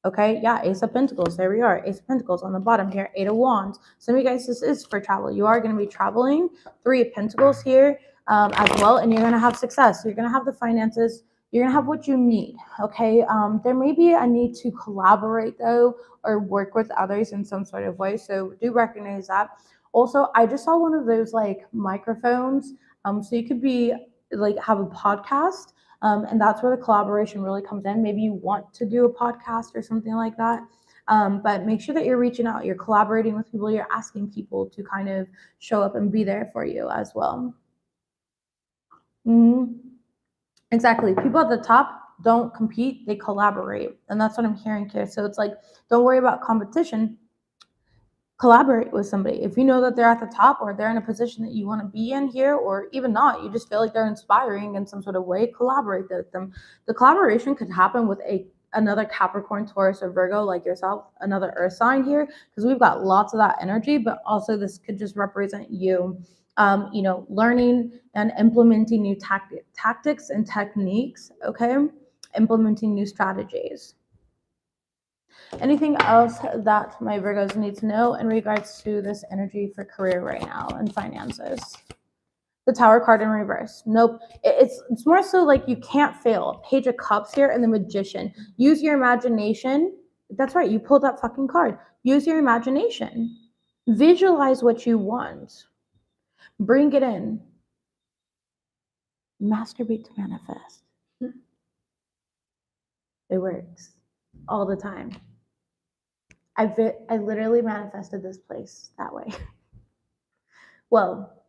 Okay, yeah, Ace of Pentacles. There we are. Ace of Pentacles on the bottom here. Eight of Wands. Some of you guys, this is for travel. You are going to be traveling. Three of Pentacles here as well. And you're going to have success. You're going to have the finances. You're going to have what you need, okay? There may be a need to collaborate, though, or work with others in some sort of way, so do recognize that. Also, I just saw one of those, like, microphones, so you could be, like, have a podcast, and that's where the collaboration really comes in. Maybe you want to do a podcast or something like that, but make sure that you're reaching out, you're collaborating with people, you're asking people to kind of show up and be there for you as well. Mm-hmm. Exactly. People at the top don't compete, they collaborate. And that's what I'm hearing here. So it's like, don't worry about competition. Collaborate with somebody. If you know that they're at the top or they're in a position that you want to be in here, or even not, you just feel like they're inspiring in some sort of way, collaborate with them. The collaboration could happen with another Capricorn, Taurus, or Virgo like yourself, another earth sign here, because we've got lots of that energy, but also this could just represent you. You know, learning and implementing new tactics and techniques, okay? Implementing new strategies. Anything else that my Virgos need to know in regards to this energy for career right now and finances? The Tower card in reverse. Nope. It's more so like you can't fail. Page of Cups here and the Magician. Use your imagination. That's right. You pulled that fucking card. Use your imagination. Visualize what you want. Bring it in. Masturbate to manifest. It works. all the time. I literally manifested this place that way. Well,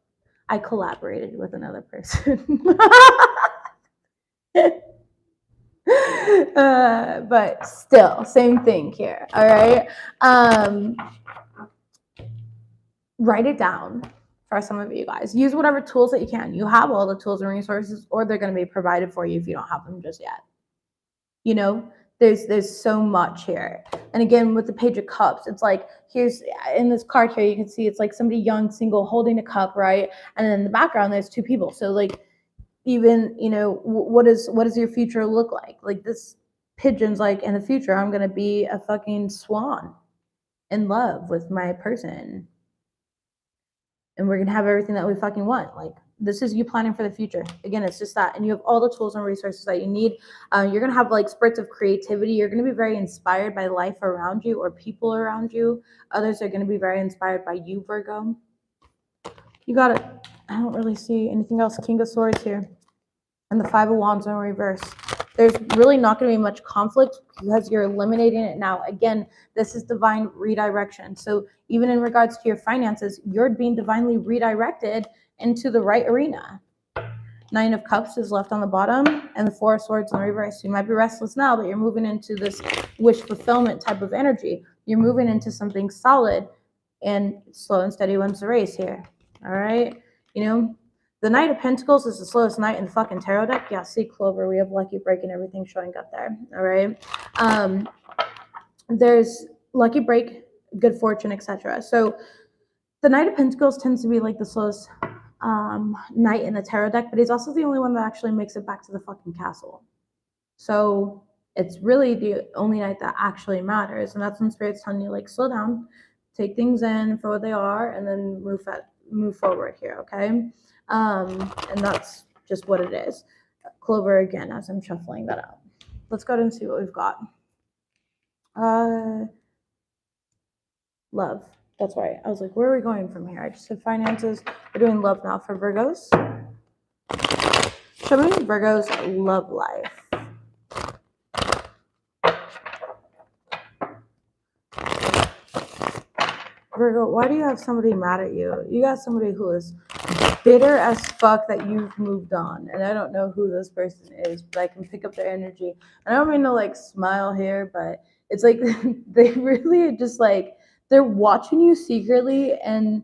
I collaborated with another person. But still, same thing here. All right. Write it down for some of you guys. Use whatever tools that you can. You have all the tools and resources, or they're going to be provided for you if you don't have them just yet. You know, there's so much here. And again, with the Page of Cups, it's like, here's in this card here, you can see it's like somebody young, single, holding a cup, right? And then in the background, there's two people. So like, even, you know, what does your future look like? Like this pigeon's like, in the future, I'm going to be a fucking swan in love with my person. And we're going to have everything that we fucking want. Like, this is you planning for the future. Again, it's just that. And you have all the tools and resources that you need. You're going to have like spurts of creativity. You're going to be very inspired by life around you or people around you. Others are going to be very inspired by you, Virgo. You got it. I don't really see anything else. King of Swords here. And the Five of Wands in reverse. There's really not going to be much conflict because you're eliminating it now. Again, this is divine redirection. So even in regards to your finances, you're being divinely redirected into the right arena. Nine of Cups is left on the bottom, and the Four of Swords in reverse. You might be restless now, but you're moving into this wish fulfillment type of energy. You're moving into something solid, and slow and steady wins the race here. All right? You know, the Knight of Pentacles is the slowest knight in the fucking tarot deck. Yeah, see, Clover, we have Lucky Break and everything showing up there. All right? There's Lucky Break, Good Fortune, etc. So the Knight of Pentacles tends to be like the slowest knight in the tarot deck, but he's also the only one that actually makes it back to the fucking castle. So it's really the only knight that actually matters, and that's when Spirit's telling you, like, slow down, take things in for what they are, and then move forward here, okay? And that's just what it is. Clover again, as I'm shuffling that out. Let's go ahead and see what we've got. Love. That's right. I was like, where are we going from here? I just said finances. We're doing love now for Virgos. Show me Virgo's love life. Virgo, why do you have somebody mad at you? You got somebody who is bitter as fuck that you've moved on. And I don't know who this person is, but I can pick up their energy. I don't mean to like smile here, but it's like they really just like, they're watching you secretly and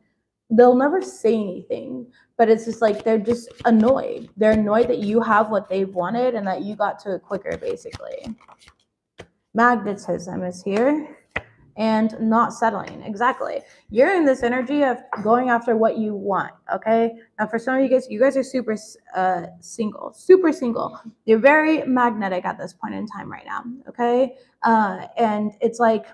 they'll never say anything, but it's just like they're just annoyed. They're annoyed that you have what they've wanted and that you got to it quicker, basically. Magnetism is here. And not settling. Exactly. You're in this energy of going after what you want, okay? Now, for some of you guys are super single. You're very magnetic at this point in time right now, okay? And it's like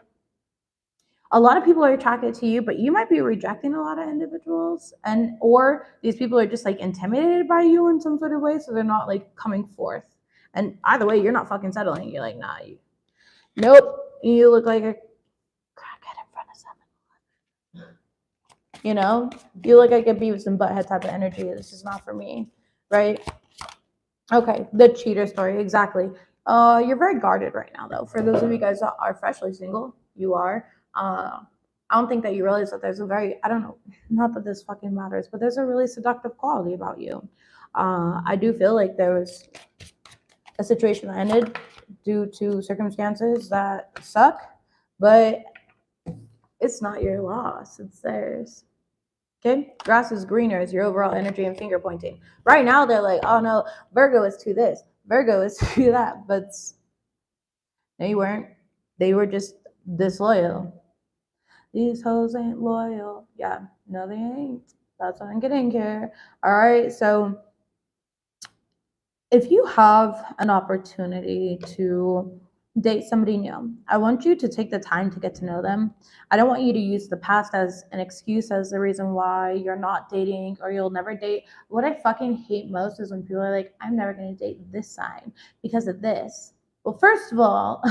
a lot of people are attracted to you, but you might be rejecting a lot of individuals, or these people are just like intimidated by you in some sort of way, so they're not like coming forth. And either way, you're not fucking settling. You're like, nah, nope. You look like a crackhead in front of 7-Eleven. You know, you look like a Beavis and Butthead type of energy. This is not for me, right? Okay, the cheater story, exactly. You're very guarded right now, though. For those of you guys that are freshly single, you are. I don't think that you realize that there's a very, I don't know, not that this fucking matters, but there's a really seductive quality about you. I do feel like there was a situation that ended due to circumstances that suck, but it's not your loss, it's theirs. Okay, grass is greener is your overall energy and finger pointing. Right now, they're like, oh no, Virgo is to this, Virgo is to that, but no, you weren't. They were just disloyal. These hoes ain't loyal. Yeah, no, they ain't. That's what I'm getting here. All right, so if you have an opportunity to date somebody new, I want you to take the time to get to know them. I don't want you to use the past as an excuse as the reason why you're not dating or you'll never date. What I fucking hate most is when people are like, I'm never going to date this sign because of this. Well, first of all,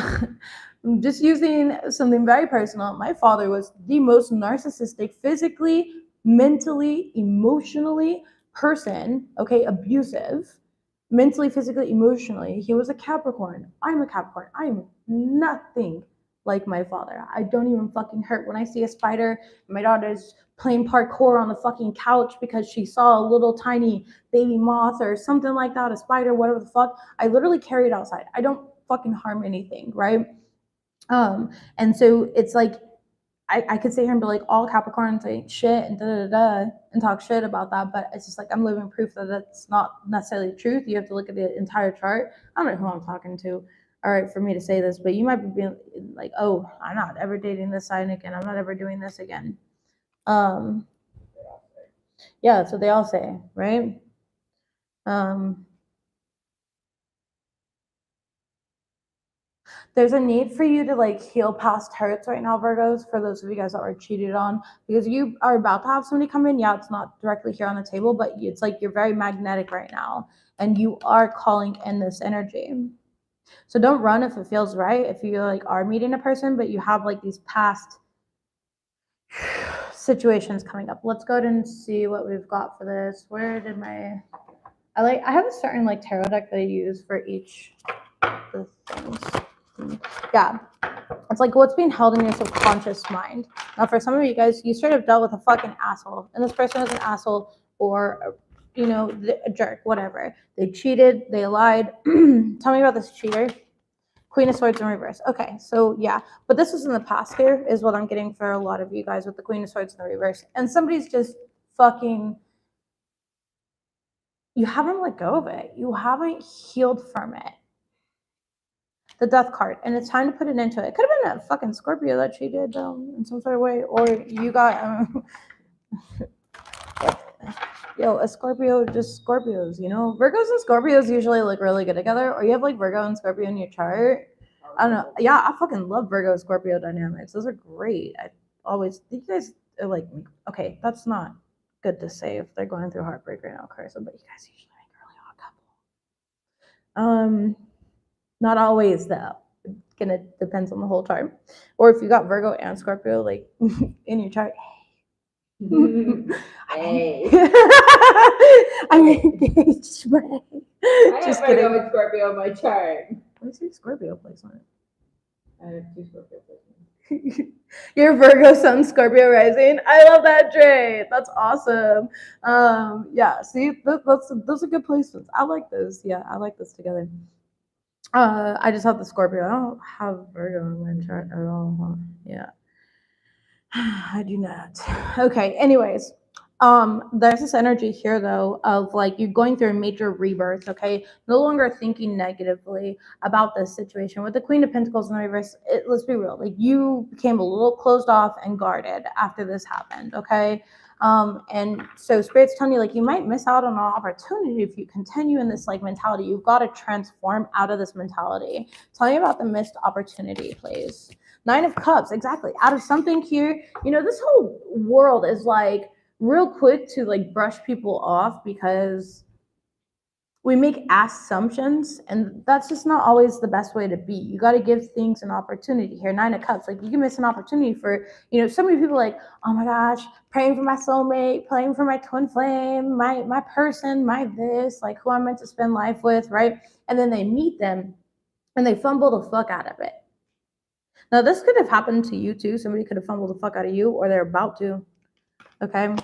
just using something very personal, my father was the most narcissistic, physically, mentally, emotionally person, okay, abusive mentally, physically, emotionally. He was a Capricorn. I'm a Capricorn. I'm nothing like my father. I don't even fucking hurt when I see a spider. My daughter's playing parkour on the fucking couch because she saw a little tiny baby moth or something like that, a spider, whatever the fuck. I literally carry it outside. I don't fucking harm anything, right? And so it's like I could sit here and be like, all Capricorns ain't shit and da da da and talk shit about that, but it's just like I'm living proof that that's not necessarily the truth. You have to look at the entire chart. I don't know who I'm talking to, all right, for me to say this, but you might be being like, oh, I'm not ever dating this sign again. I'm not ever doing this again. Yeah, that's what they all say, right? There's a need for you to like heal past hurts right now, Virgos, for those of you guys that were cheated on, because you are about to have somebody come in. Yeah, it's not directly here on the table, but it's like you're very magnetic right now and you are calling in this energy. So don't run if it feels right. If you like are meeting a person, but you have like these past situations coming up. Let's go ahead and see what we've got for this. Where did my I have a certain like tarot deck that I use for each of the things. Yeah. It's like what's being held in your subconscious mind. Now, for some of you guys, you straight up dealt with a fucking asshole, and this person is an asshole or, you know, a jerk, whatever. They cheated, they lied. Tell me about this cheater. Queen of Swords in reverse. Okay, so yeah, but this was in the past here, is what I'm getting for a lot of you guys with the Queen of Swords in the reverse. And somebody's just fucking, you haven't let go of it. You haven't healed from it. The Death card, and it's time to put it into it. It could have been a fucking Scorpio that she did in some sort of way, or you got yo, a Scorpio, just Scorpios, you know. Virgos and Scorpios usually look really good together, or you have like Virgo and Scorpio in your chart. I don't know. Yeah, I fucking love Virgo Scorpio dynamics. Those are great. I always think you guys are like, okay, that's not good to say if they're going through heartbreak right now, Carissa, but you guys usually make a really hot couple. Not always though. Gonna depends on the whole chart. Or if you got Virgo and Scorpio like in your chart, Hey. I'm engaged. I have Just Virgo kidding. and Scorpio in my chart. What's your Scorpio placement? I have 2 Scorpio placements. Your Virgo Sun Scorpio rising. I love that trait. That's awesome. Yeah, see, those are good placements. I like those. Yeah, I like this together. I just have the Scorpio. I don't have Virgo in my chart at all. Huh? Yeah. I do not. Okay, anyways. There's this energy here though of like you're going through a major rebirth, okay? No longer thinking negatively about this situation. With the Queen of Pentacles in the reverse, let's be real, like you became a little closed off and guarded after this happened, okay? And so Spirit's telling you like you might miss out on an opportunity if you continue in this like mentality. You've got to transform out of this mentality. Tell me about the missed opportunity, please. 9 of Cups, exactly. Out of something here, you know, this whole world is like real quick to like brush people off because we make assumptions, and that's just not always the best way to be. You got to give things an opportunity here. 9 of Cups, like you can miss an opportunity for, you know, so many people like, oh my gosh, praying for my soulmate, praying for my twin flame, my person, my this, like who I'm meant to spend life with, right? And then they meet them and they fumble the fuck out of it. Now, this could have happened to you too. Somebody could have fumbled the fuck out of you, or they're about to. Okay.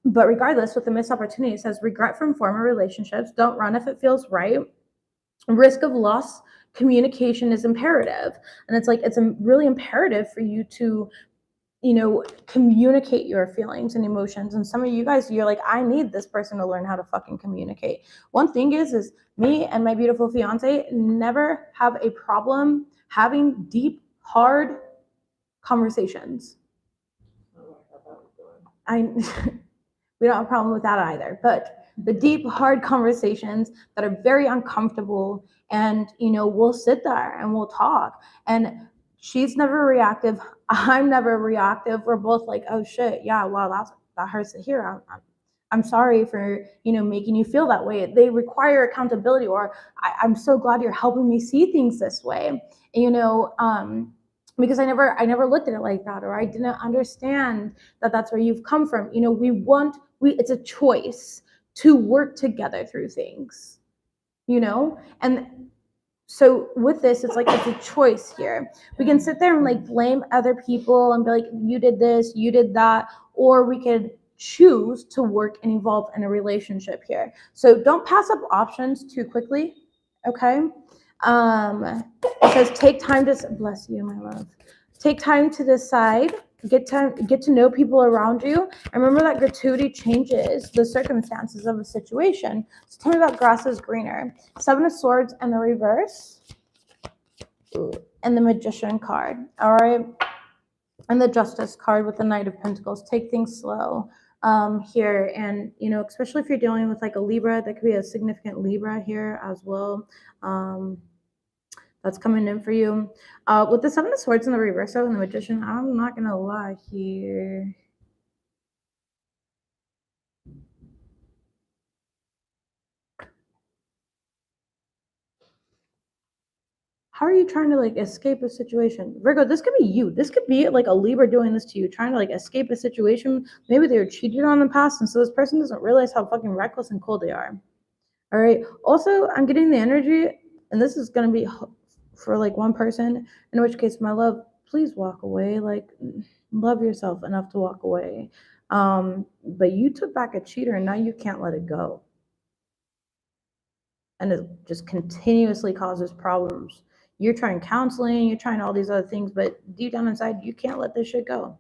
But regardless, with the missed opportunity, it says regret from former relationships. Don't run if it feels right. Risk of loss. Communication is imperative, and it's like it's really imperative for you to, you know, communicate your feelings and emotions. And some of you guys, you're like, I need this person to learn how to fucking communicate. One thing is me and my beautiful fiance never have a problem having deep, hard conversations. We don't have a problem with that either. But the deep, hard conversations that are very uncomfortable, and you know, we'll sit there and we'll talk. And she's never reactive. I'm never reactive. We're both like, oh shit, yeah, wow, that hurts to hear. I'm sorry for, you know, making you feel that way. They require accountability, or I'm so glad you're helping me see things this way. You know, because I never looked at it like that, or I didn't understand that that's where you've come from. You know, it's a choice to work together through things. you know? And so with this, it's like it's a choice here. We can sit there and like blame other people and be like, you did this, you did that, or we could choose to work and evolve in a relationship here. So don't pass up options too quickly, okay? It says take time to bless you, my love. Take time to decide. Get to know people around you, and remember that gratuity changes the circumstances of a situation. So tell me about grass is greener. Seven of Swords and the reverse, and the Magician card. All right, and the Justice card with the Knight of Pentacles. Take things slow here, and especially if you're dealing with like a Libra, that could be a significant Libra here as well. That's coming in for you. With the Seven of Swords and the reverse and the Magician, I'm not gonna lie here. How are you trying to like escape a situation? Virgo, this could be you. This could be like a Libra doing this to you, trying to like escape a situation. Maybe they were cheated on in the past, and so this person doesn't realize how fucking reckless and cold they are. All right. Also, I'm getting the energy, and this is gonna be for like one person, in which case, my love, please walk away. Like, love yourself enough to walk away. But you took back a cheater, and now you can't let it go. And it just continuously causes problems. You're trying counseling, you're trying all these other things, but deep down inside, you can't let this shit go.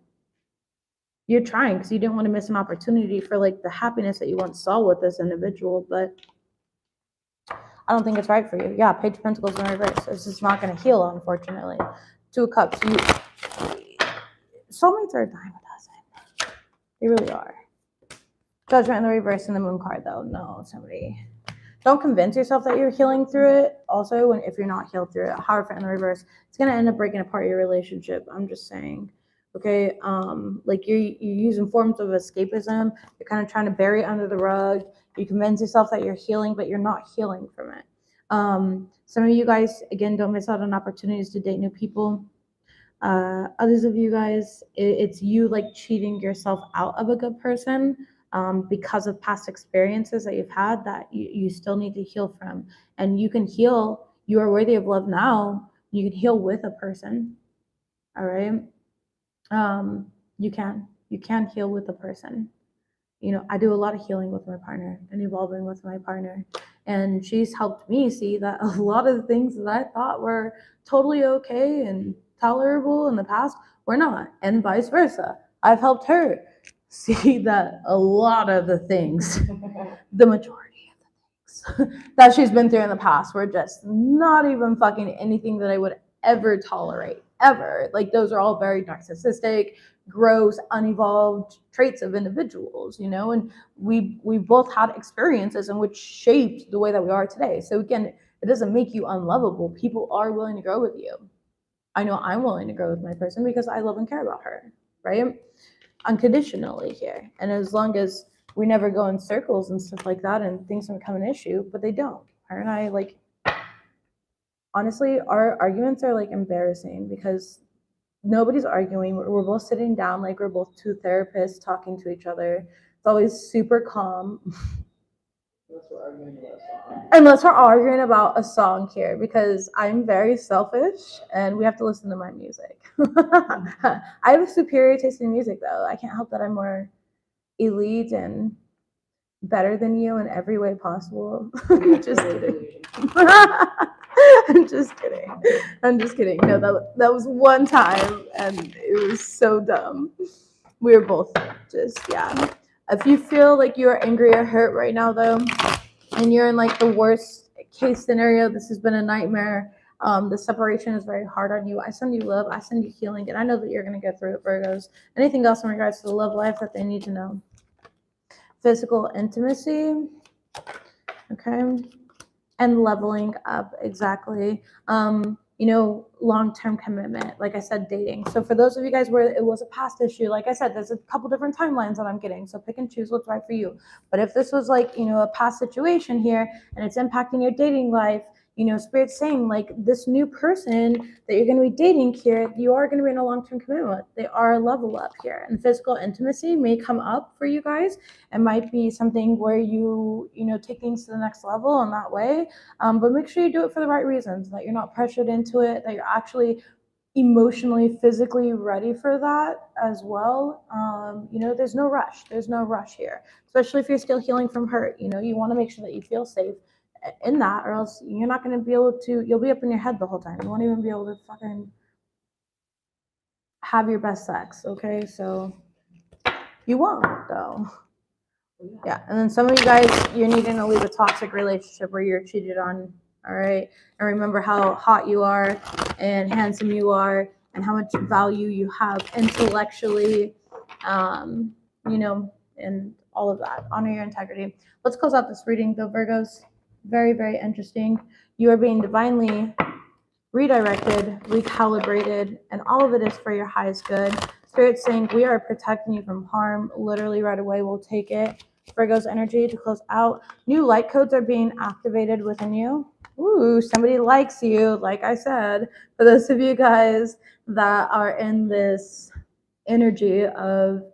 You're trying because you didn't want to miss an opportunity for like the happiness that you once saw with this individual, but I don't think it's right for you. Yeah, Page of Pentacles in reverse. This is not going to heal, unfortunately. Two of Cups. Soulmates are a dime a dozen. They really are. Judgment in the reverse and the Moon card, though. No, somebody. Don't convince yourself that you're healing through it. Also, if you're not healed through it, Hierophant in the reverse, it's going to end up breaking apart your relationship. I'm just saying. Okay, like you're using forms of escapism. You're kind of trying to bury it under the rug. You convince yourself that you're healing, but you're not healing from it. Some of you guys, again, don't miss out on opportunities to date new people. Others of you guys, it's you like cheating yourself out of a good person because of past experiences that you've had that you still need to heal from. And you can heal. You are worthy of love now. You can heal with a person. All right. You can heal with a person. I do a lot of healing with my partner and evolving with my partner. And she's helped me see that a lot of the things that I thought were totally okay and tolerable in the past were not, and vice versa. I've helped her see that a lot of the things, the majority of the things that she's been through in the past were just not even fucking anything that I would ever tolerate, ever. Like, those are all very narcissistic, gross, unevolved traits of individuals, and we both had experiences in which shaped the way that we are today. So again, it doesn't make you unlovable. People are willing to grow with you. I know I'm willing to grow with my person because I love and care about her, right? Unconditionally here. And as long as we never go in circles and stuff like that and things don't become an issue, but they don't. Her and I, like, honestly, our arguments are like embarrassing because nobody's arguing. We're both sitting down like we're both two therapists talking to each other. It's always super calm. Unless we're arguing about a song here, because I'm very selfish and we have to listen to my music. I have a superior taste in music, though. I can't help that I'm more elite and better than you in every way possible. Just kidding. I'm just kidding. No, that was one time and it was so dumb. We were both just, yeah. If you feel like you are angry or hurt right now, though, and you're in like the worst case scenario, this has been a nightmare. The separation is very hard on you. I send you love, I send you healing, and I know that you're going to get through it, Virgos. Anything else in regards to the love life that they need to know? Physical intimacy, okay, and leveling up, exactly. Long-term commitment, like I said, dating. So for those of you guys where it was a past issue, like I said, there's a couple different timelines that I'm getting, so pick and choose what's right for you. But if this was like, a past situation here and it's impacting your dating life, Spirit's saying like this new person that you're going to be dating here, you are going to be in a long-term commitment with. They are a level up here, and physical intimacy may come up for you guys. It might be something where you take things to the next level in that way, but make sure you do it for the right reasons, that you're not pressured into it, that you're actually emotionally, physically ready for that as well. There's no rush. There's no rush here, especially if you're still healing from hurt. You want to make sure that you feel safe in that, or else you're not going to be able to. You'll be up in your head the whole time. You won't even be able to fucking have your best sex. Okay, so you won't though. Yeah, and then some of you guys, you're needing to leave a toxic relationship where you're cheated on. All right, and remember how hot you are and handsome you are and how much value you have intellectually, and all of that. Honor your integrity. Let's close out this reading though, Virgos. Very, very interesting. You are being divinely redirected, recalibrated, and all of it is for your highest good. Spirit's saying we are protecting you from harm. Literally right away, we'll take it. Virgo's energy to close out. New light codes are being activated within you. Ooh, somebody likes you, like I said. For those of you guys that are in this energy of,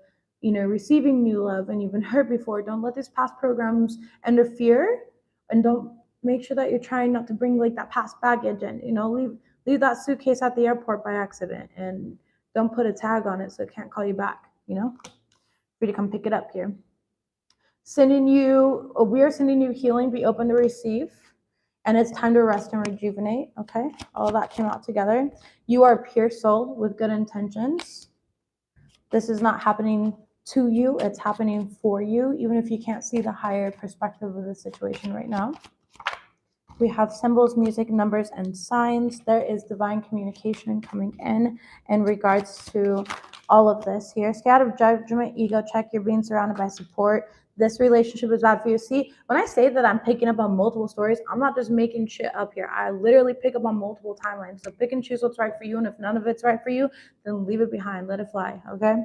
receiving new love and you've been hurt before, don't let these past programs interfere, and don't make sure that you're trying not to bring like that past baggage and, leave that suitcase at the airport by accident, and don't put a tag on it so it can't call you back, for you to come pick it up here. We are sending you healing. Be open to receive. And it's time to rest and rejuvenate. Okay, all that came out together. You are a pure soul with good intentions. This is not happening to you, it's happening for you, even if you can't see the higher perspective of the situation right now. We have symbols, music, numbers, and signs. There is divine communication coming in regards to all of this here. Stay out of judgment, ego check. You're being surrounded by support. This relationship is bad for you. See, when I say that I'm picking up on multiple stories, I'm not just making shit up here. I literally pick up on multiple timelines. So pick and choose what's right for you. And if none of it's right for you, then leave it behind. Let it fly, okay?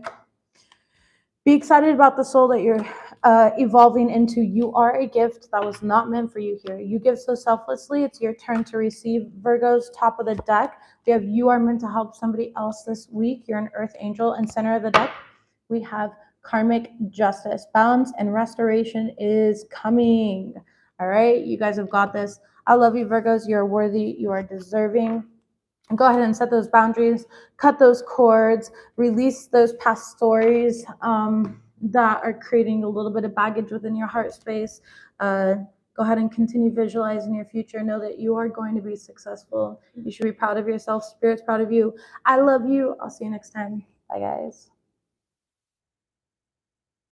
Be excited about the soul that you're evolving into. You are a gift that was not meant for you here. You give so selflessly. It's your turn to receive. Virgo's top of the deck. We have you are meant to help somebody else this week. You're an earth angel. And center of the deck, we have karmic justice. Balance and restoration is coming. All right, you guys have got this. I love you, Virgos. You're worthy. You are deserving. Go ahead and set those boundaries, cut those cords, release those past stories that are creating a little bit of baggage within your heart space. Go ahead and continue visualizing your future. Know that you are going to be successful. You should be proud of yourself. Spirit's proud of you. I love you. I'll see you next time. Bye, guys.